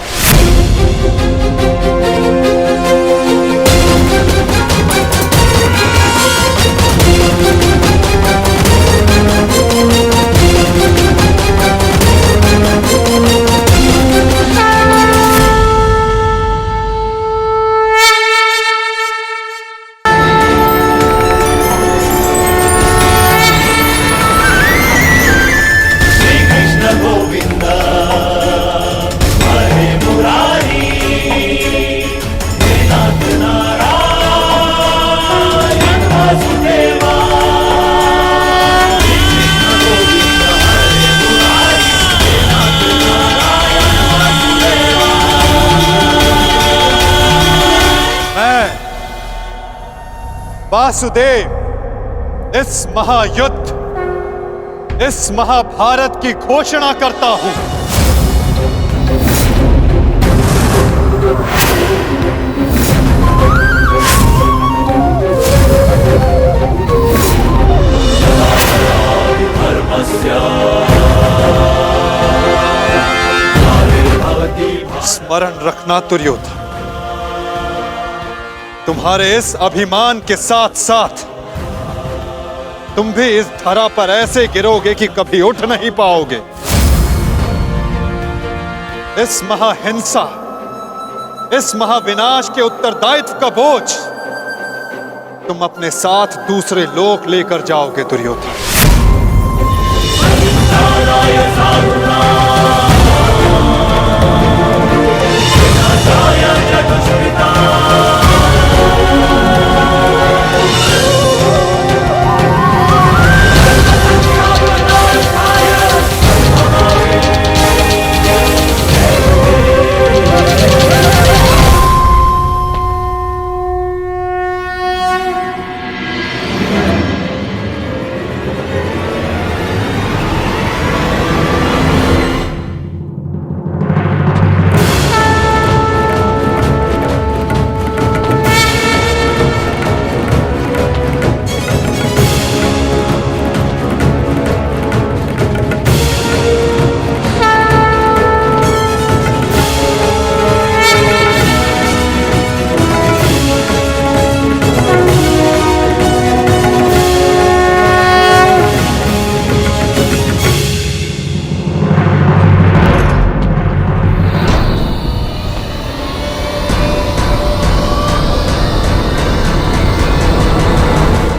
श्री कृष्ण गोविंद हरे मुरारी, हे नाथ नारायण वासुदेवा। श्री कृष्ण गोविंद हरे मुरारी, हे नाथ नारायण वासुदेवा। मैं वासुदेव इस महायुद्ध, इस महाभारत की घोषणा करता हूं। स्मरण रखना दुर्योधन, तुम्हारे इस अभिमान के साथ साथ तुम भी इस धरा पर ऐसे गिरोगे कि कभी उठ नहीं पाओगे। इस महाहिंसा, इस महाविनाश के उत्तरदायित्व का बोझ तुम अपने साथ दूसरे लोक लेकर जाओगे दुर्योधन।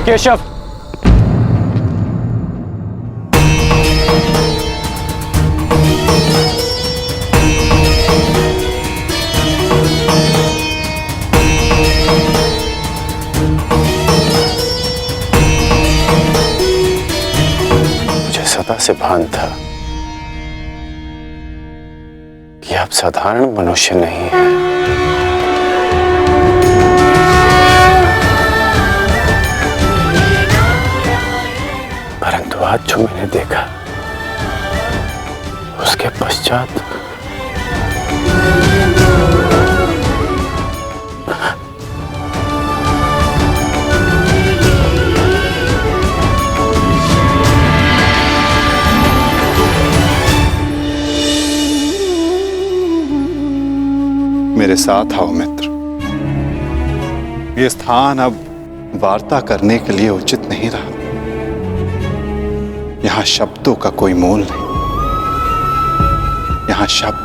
केशव, मुझे सदा से भान था कि आप साधारण मनुष्य नहीं हैं। परंतु आज जो मैंने देखा उसके पश्चात मेरे साथ आओ मित्र। ये स्थान अब वार्ता करने के लिए उचित नहीं रहा। यहां शब्दों का कोई मोल नहीं। यहां शब्द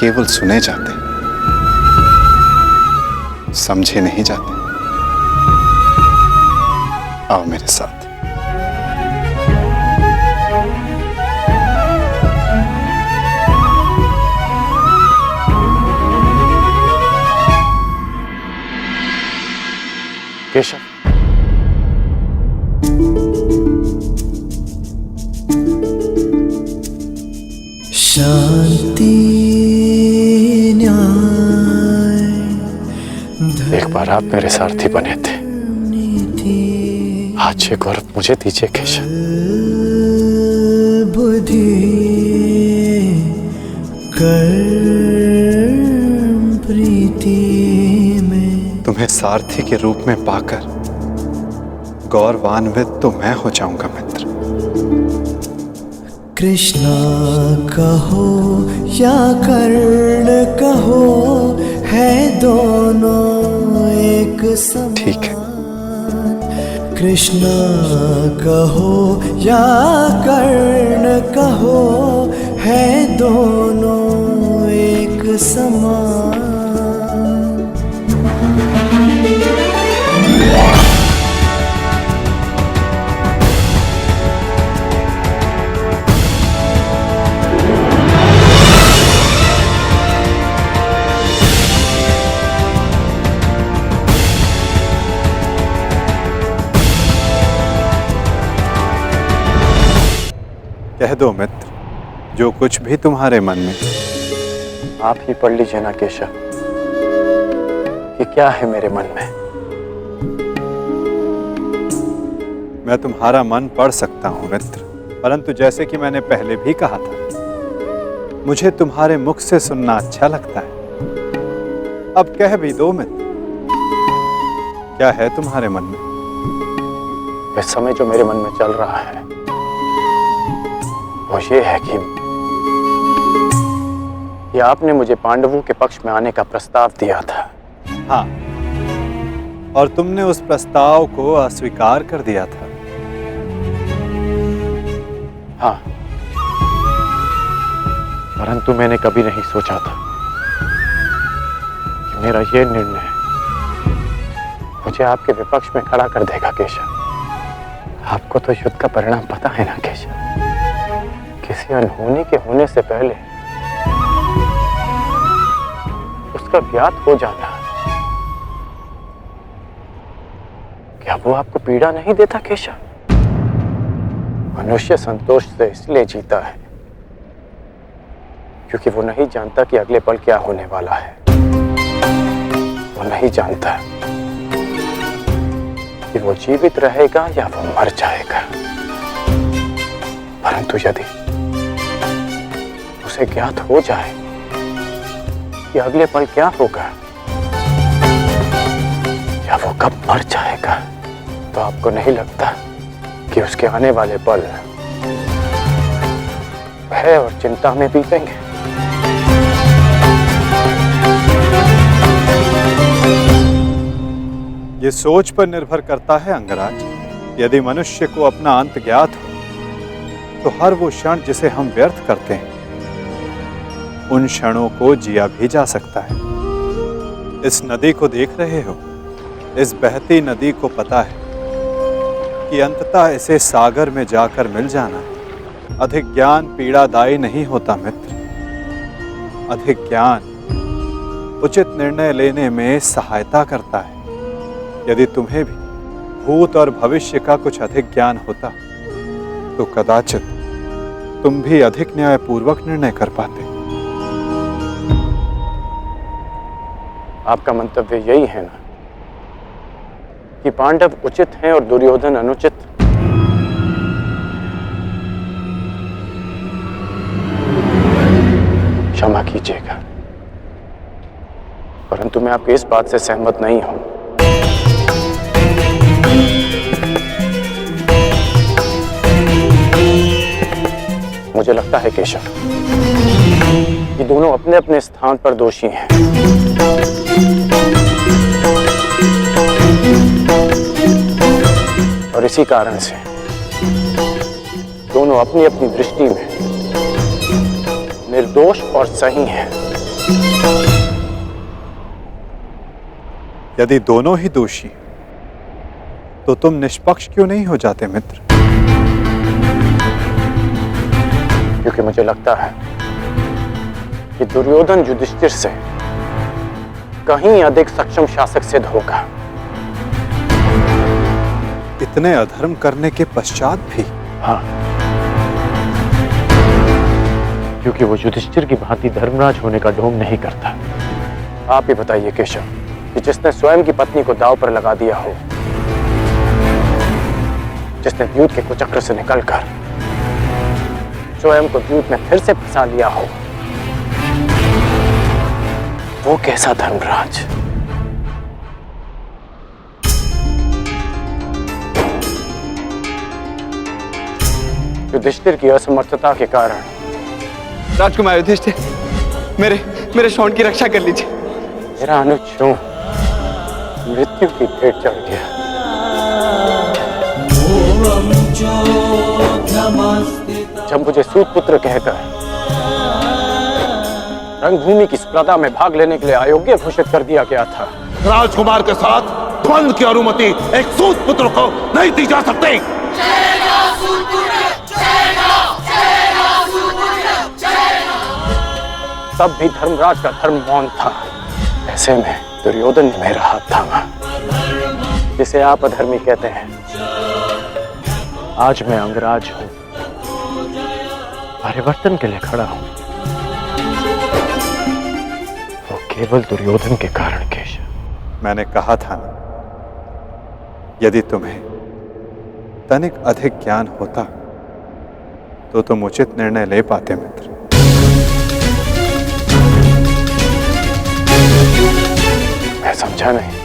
केवल सुने जाते, समझे नहीं जाते। आओ मेरे साथ। केशव। शांति न्याय एक बार आप मेरे सारथी बने थे, आज ये गौरव मुझे दीजिए केशव। बुद्धि कर्म प्रीति में। तुम्हें सारथी के रूप में पाकर गौरवान्वित तो मैं हो जाऊंगा मित्र। कृष्णा कहो या कर्ण कहो, है दोनों एक समान। ठीक है। कृष्णा कहो या कर्ण कहो, है दोनों एक समान। कह दो मित्र, जो कुछ भी तुम्हारे मन में। आप ही पढ़ लीजिए ना केशव कि क्या है मेरे मन में। मैं तुम्हारा मन पढ़ सकता हूं मित्र, परंतु जैसे कि मैंने पहले भी कहा था, मुझे तुम्हारे मुख से सुनना अच्छा लगता है। अब कह भी दो मित्र, क्या है तुम्हारे मन में? इस समय जो मेरे मन में चल रहा है वो ये है कि आपने मुझे पांडवों के पक्ष में आने का प्रस्ताव दिया था। हाँ, और तुमने उस प्रस्ताव को अस्वीकार कर दिया था। हाँ, परंतु मैंने कभी नहीं सोचा था कि मेरा ये निर्णय मुझे आपके विपक्ष में खड़ा कर देगा केशव। आपको तो युद्ध का परिणाम पता है ना केशव। किसी अनहोनी के होने से पहले उसका ज्ञात हो जाना, क्या वो आपको पीड़ा नहीं देता केशव? मनुष्य संतोष से इसलिए जीता है क्योंकि वो नहीं जानता कि अगले पल क्या होने वाला है। वो नहीं जानता कि वो जीवित रहेगा या वो मर जाएगा। परंतु यदि उसे ज्ञात हो जाए कि अगले पल क्या होगा या वो कब मर जाएगा, तो आपको नहीं लगता कि उसके आने वाले पल भय और चिंता में बीतेंगे? ये सोच पर निर्भर करता है अंगराज। यदि मनुष्य को अपना अंत ज्ञात हो तो हर वो क्षण जिसे हम व्यर्थ करते हैं, उन क्षणों को जिया भी जा सकता है। इस नदी को देख रहे हो, इस बहती नदी को पता है कि अंततः इसे सागर में जाकर मिल जाना। अधिक ज्ञान पीड़ादायी नहीं होता मित्र। अधिक ज्ञान उचित निर्णय लेने में सहायता करता है। यदि तुम्हें भी भूत और भविष्य का कुछ अधिक ज्ञान होता तो कदाचित तुम भी अधिक न्यायपूर्वक निर्णय कर पाते। आपका मंतव्य यही है ना कि पांडव उचित हैं और दुर्योधन अनुचित? क्षमा कीजिएगा, परंतु मैं आपकी इस बात से सहमत नहीं हूं। मुझे लगता है केशव कि दोनों अपने अपने स्थान पर दोषी हैं। और इसी कारण से दोनों अपनी अपनी दृष्टि में निर्दोष और सही हैं। यदि दोनों ही दोषी तो तुम निष्पक्ष क्यों नहीं हो जाते मित्र? क्योंकि मुझे लगता है कि दुर्योधन युधिष्ठिर से कहीं अधिक सक्षम शासक सिद्ध होगा। इतने अधर्म करने के पश्चात भी? हाँ, क्योंकि वो युधिष्ठिर की भांति धर्मराज होने का ढोंग नहीं करता। आप ही बताइए केशव, कि जिसने स्वयं की पत्नी को दांव पर लगा दिया हो, जिसने द्यूत के कुचक्र से निकलकर स्वयं को द्यूत में फिर से फंसा लिया हो, वो कैसा धर्मराज? युधिष्ठिर की असमर्थता के कारण। राजकुमार युधिष्ठिर, मेरे शौंड की रक्षा कर लीजिए। मेरा अनुज क्यों मृत्यु की भेंट चढ़ गया? जब मुझे सूत पुत्र कहकर रंगभूमि की स्पर्धा में भाग लेने के लिए अयोग्य घोषित कर दिया गया था, राजकुमार के साथ द्वंद्व की अनुमति एक सूत पुत्र को नहीं दी जा सकती। तब भी धर्मराज का धर्म मौन था। ऐसे में दुर्योधन ने मेरा हाथ थामा, जिसे आप अधर्मी कहते हैं। आज मैं अंगराज हूं, परिवर्तन के लिए खड़ा हूं, वो केवल दुर्योधन के कारण। केशव, मैंने कहा था ना, यदि तुम्हें तनिक अधिक ज्ञान होता तो तुम उचित निर्णय ले पाते मित्र। मैं समझा नहीं।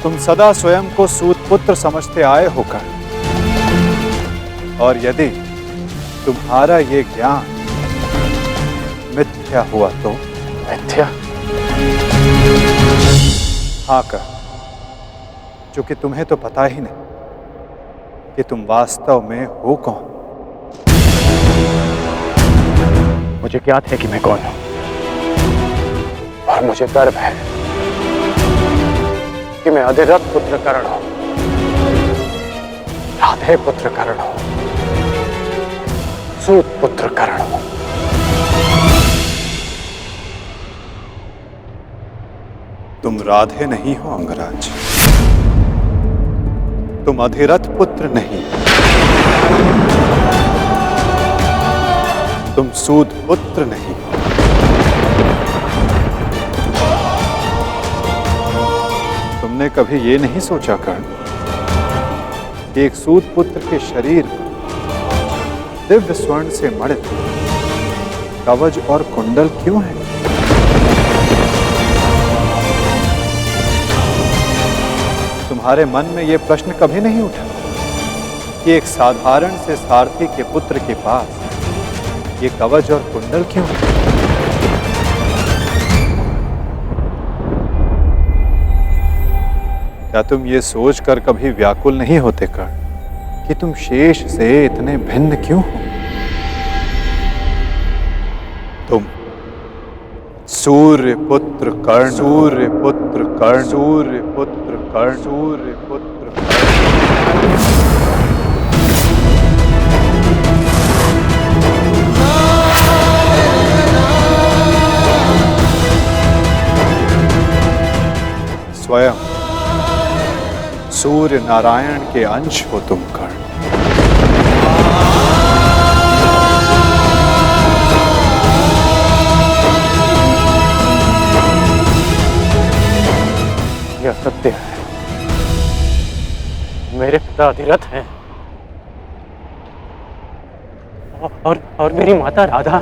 तुम सदा स्वयं को सूत पुत्र समझते आए होकर, और यदि तुम्हारा ये ज्ञान मिथ्या हुआ तो? मिथ्या? हाँ कर, क्योंकि तुम्हें तो पता ही नहीं कि तुम वास्तव में हो कौन। मुझे ज्ञात है कि मैं कौन हूं, और मुझे गर्व है कि मैं अधिरथ पुत्र कर्ण हूं, राधे पुत्र कर्ण हूं, सूत पुत्र कर्ण हूं। तुम राधे नहीं हो अंगराज, तुम अधिरथ पुत्र नहीं, तुम सूत पुत्र नहीं। तुमने कभी ये नहीं सोचा कर्ण कि एक सूत पुत्र के शरीर पर दिव्य स्वर्ण से मणित कवच और कुंडल क्यों है? तुम्हारे मन में यह प्रश्न कभी नहीं उठा कि एक साधारण से सारथी के पुत्र के पास ये कवच और कुंडल क्यों है? क्या तुम ये सोचकर कभी व्याकुल नहीं होते कर्ण कि तुम शेष से इतने भिन्न क्यों हो? तुम सूर्य पुत्र कर्ण, सूर्य पुत्र कर्ण, सूर्य पुत्र कर्ण, सूर्य पुत्र कर्ण। स्वयं सूर्य नारायण के अंश हो तुम कर्ण। यह सत्य है, मेरे पिता अधिरथ हैं, और मेरी माता राधा।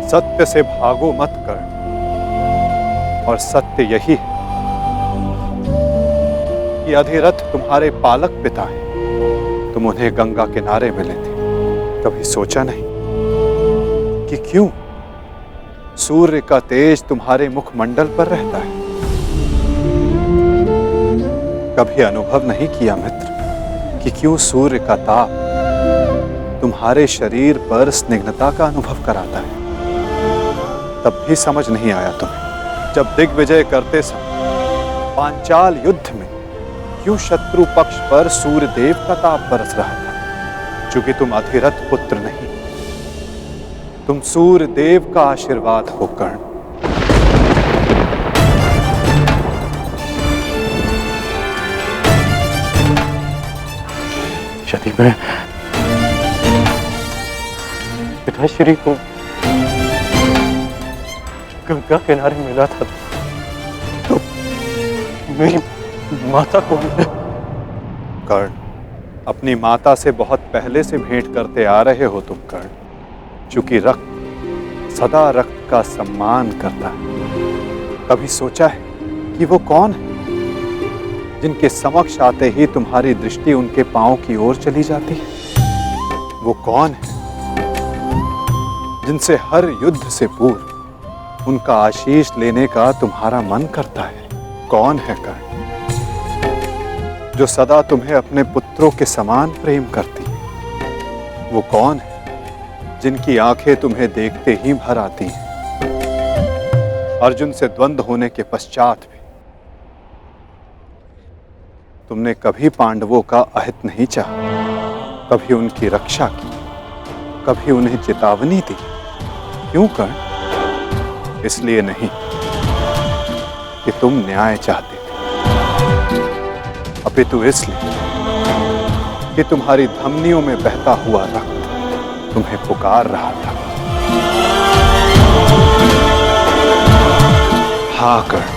सत्य से भागो मत कर, और सत्य यही है कि अधिरथ तुम्हारे पालक पिता हैं। तुम उन्हें गंगा किनारे मिले थे, कभी सोचा नहीं कि क्यों सूर्य का तेज तुम्हारे मुखमंडल पर रहता है? कभी अनुभव नहीं किया मित्र कि क्यों सूर्य का ताप तुम्हारे शरीर पर स्निग्धता का अनुभव कराता है? तब भी समझ नहीं आया तुम्हें जब दिग्विजय करते समय पांचाल युद्ध में क्यों शत्रु पक्ष पर सूर्य देव का ताप बरस रहा था? क्योंकि तुम अधिरथ पुत्र नहीं, तुम सूर्य देव का आशीर्वाद हो कर्ण। यदि मैं पिताश्री को गंगा किनारे मिला था तो मेरी माता को कर्ण, अपनी माता से बहुत पहले से भेंट करते आ रहे हो तुम कर्ण, चूंकि रक्त सदा रक्त का सम्मान करता है। कभी सोचा है कि वो कौन है जिनके समक्ष आते ही तुम्हारी दृष्टि उनके पांव की ओर चली जाती है? वो कौन है जिनसे हर युद्ध से पूर्व उनका आशीष लेने का तुम्हारा मन करता है? कौन है कर्ण जो सदा तुम्हें अपने पुत्रों के समान प्रेम करती है? वो कौन है जिनकी आंखें तुम्हें देखते ही भर आती हैं? अर्जुन से द्वंद्व होने के पश्चात भी तुमने कभी पांडवों का अहित नहीं चाहा, कभी उनकी रक्षा की, कभी उन्हें चेतावनी दी। क्यों कर्ण? इसलिए नहीं कि तुम न्याय चाहते थे, अपितु इसलिए कि तुम्हारी धमनियों में बहता हुआ रक्त तुम्हें पुकार रहा था। हाँ कर्ण,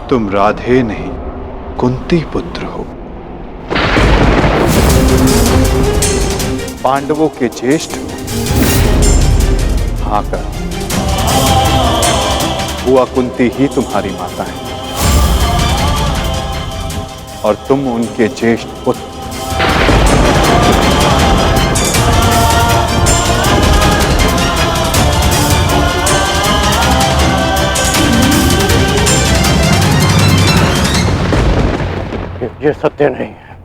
तुम राधे नहीं कुंती पुत्र हो, पांडवों के ज्येष्ठ हो। हाँ कर्ण, बुआ कुंती ही तुम्हारी माता है और तुम उनके ज्येष्ठ पुत्र। ये सत्य नहीं है।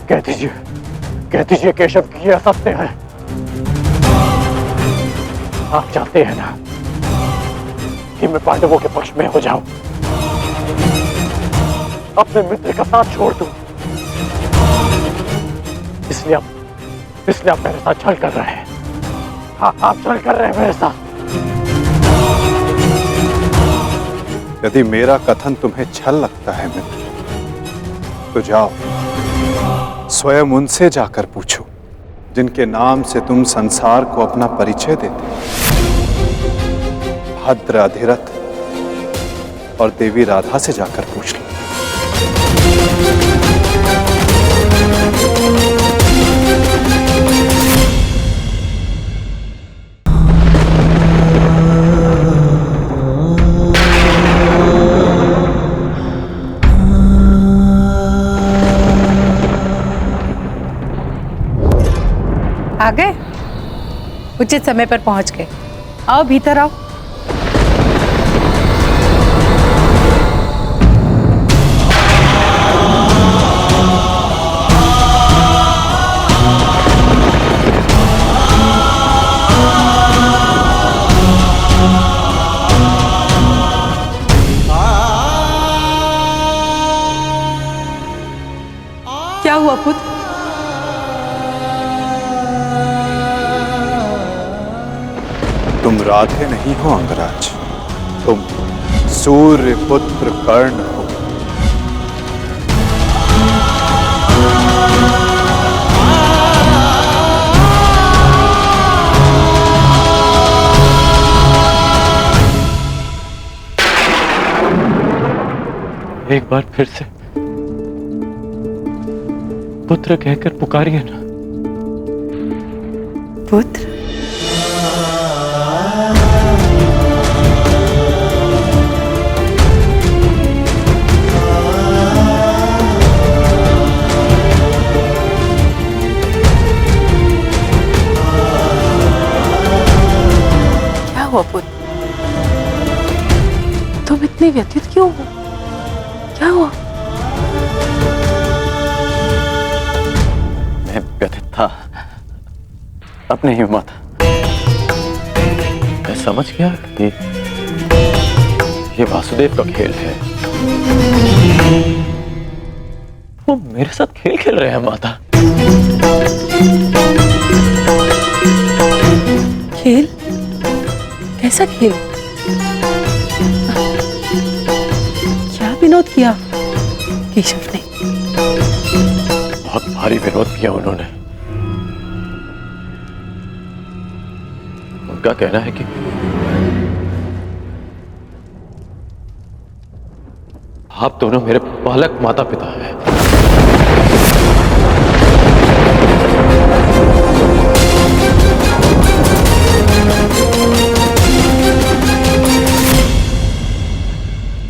कह दीजिए केशव कि यह सत्य है। आप चाहते हैं ना कि मैं पांडवों के पक्ष में हो जाऊं, अपने मित्र का साथ छोड़ दूं, इसलिए आप मेरे साथ छल कर रहे हैं। हाँ, आप छल कर रहे हैं मेरे साथ। यदि मेरा कथन तुम्हें छल लगता है मित्र, तो जाओ स्वयं उनसे जाकर पूछो जिनके नाम से तुम संसार को अपना परिचय देते हो। भद्र, अधिरथ और देवी राधा से जाकर पूछ लो। आ गए? उचित समय पर पहुंच गए। आओ भीतर आओ। क्या हुआ पुत्र? तुम राधे नहीं हो अंगराज, तुम सूर्य पुत्र कर्ण हो। एक बार फिर से पुत्र कहकर पुकारिए ना। पुत्र? क्या हुआ पुत्र? तुम इतने व्यथित क्यों हो? क्या हुआ? मैं व्यथित था अपनी हिम्मत। मैं समझ गया कि ये वासुदेव का खेल है। वो मेरे साथ खेल खेल रहे हैं माता। खेल? कैसा खेल? क्या विनोद किया केशव ने? भारी विरोध किया उन्होंने। उनका कहना है कि आप दोनों मेरे बालक माता पिता हैं।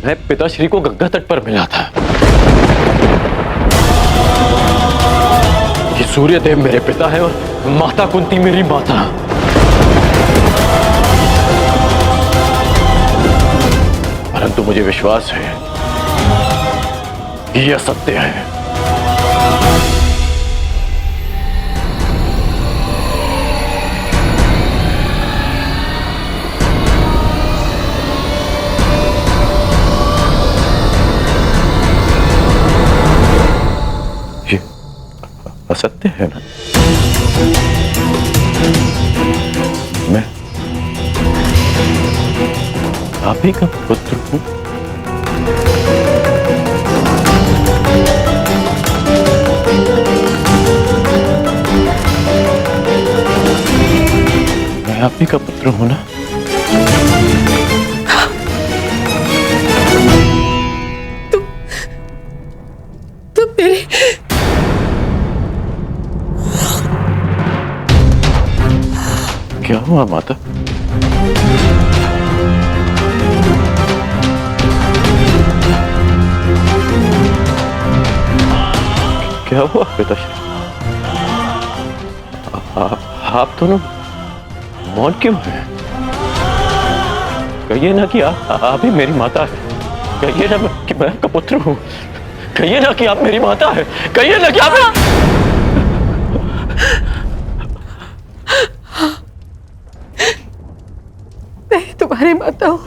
मैं पिताश्री को गंगा तट पर मिला था कि सूर्यदेव मेरे पिता है और माता कुंती मेरी माता। परंतु मुझे विश्वास है कि यह सत्य है। ये असत्य है ना? मैं आप ही का पुत्र हूं। मैं आप ही का पुत्र हूं ना? तुम मेरे क्या हुआ माता? क्या हुआ पिताश्री? आप दोनों मौन क्यों हैं? कहिए ना कि आप ही मेरी माता है। कहिए ना कि मैं आपका पुत्र हूं। कहिए ना कि आप मेरी माता है। कहिए ना कि आप मैं तुम्हारी माता हूं।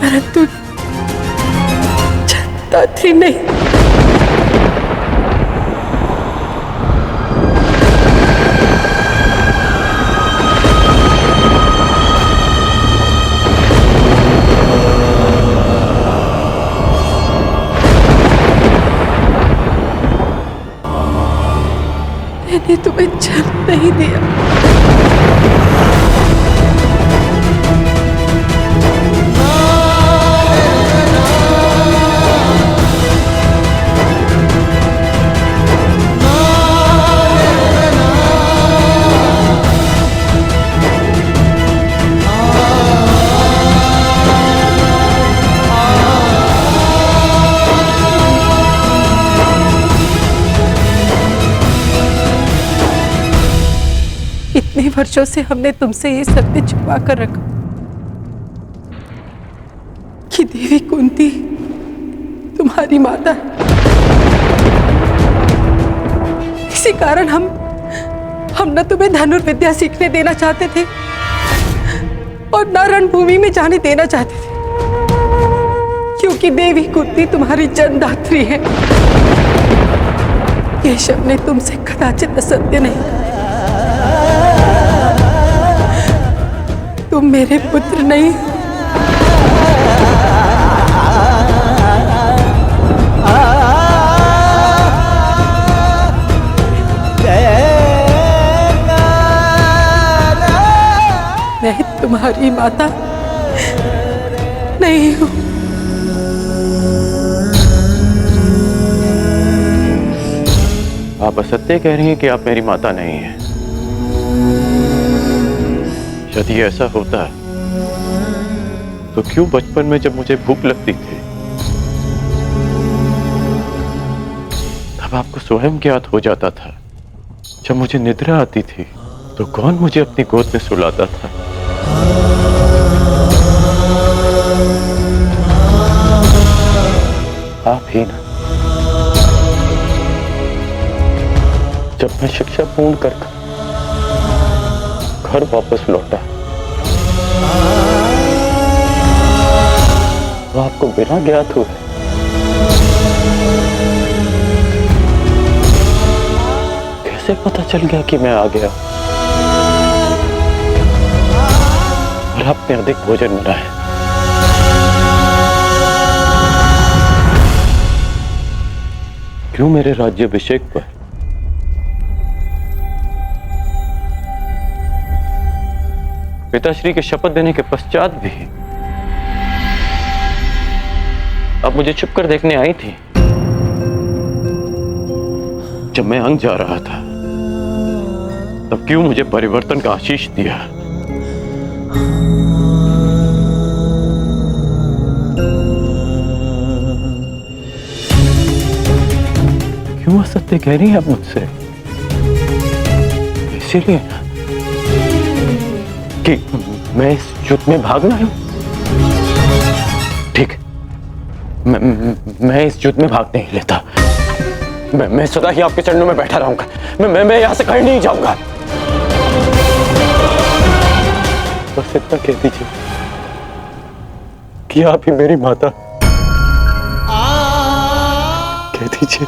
परंतु दात्री नहीं। मैंने तुम्हें जन्म नहीं दिया। इतने वर्षों से हमने तुमसे ये सत्य छुपा कर रखा कि देवी कुंती तुम्हारी माता है। इसी कारण हम न तुम्हें धनुर्विद्या सीखने देना चाहते थे और न रणभूमि में जाने देना चाहते थे, क्योंकि देवी कुंती तुम्हारी जन्मदात्री है। केशव ने तुमसे कदाचित असत्य नहीं कहा। तुम मेरे पुत्र नहीं। मैं तुम्हारी माता नहीं हूं। आप असत्य कह रही हैं कि आप मेरी माता नहीं हैं। यदि ऐसा होता तो क्यों बचपन में जब मुझे भूख लगती थी तब आपको स्वयं ज्ञात हो जाता था। जब मुझे निद्रा आती थी तो कौन मुझे अपनी गोद में सुलाता था? आप ही ना। जब मैं शिक्षा पूर्ण कर घर वापस लौटा तो आपको बिना ज्ञात हुए कैसे पता चल गया कि मैं आ गया और आपने अधिक भोजन बनाया? क्यों मेरे राज्याभिषेक पर पिताश्री के शपथ देने के पश्चात भी आप मुझे छुप कर देखने आई थी? जब मैं अंग जा रहा था तब क्यों मुझे परिवर्तन का आशीष दिया? क्यों असत्य कह रही है आप मुझसे? इसीलिए ना कि मैं इस युद्ध में भागना हूं। ठीक, मैं इस युद्ध में भाग नहीं लेता। मैं सदा ही आपके चरणों में बैठा रहूंगा। मैं यहां से कहीं नहीं जाऊंगा। बस इतना कह दीजिए कि आप ही मेरी माता। कह दीजिए।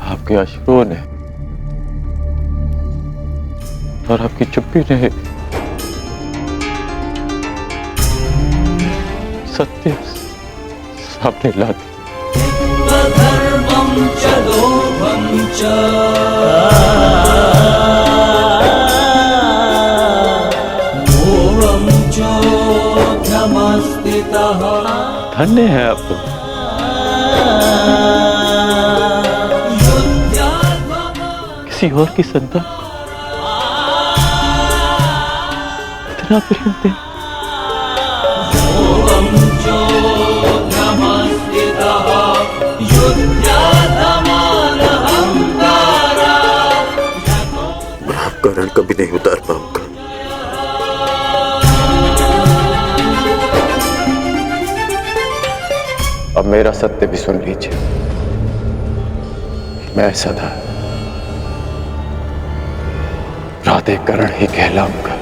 आपके अश्रुओं ने और आपकी चुप्पी ने सत्य सामने ला दी। धन्य है आप तो। किसी और की संतान इतना प्रेम दे। मैं आपका ऋण कभी नहीं उतार पाऊंगा। अब मेरा सत्य भी सुन लीजिए। मैं सदा प्राधिकरण ही कहलाऊंगा।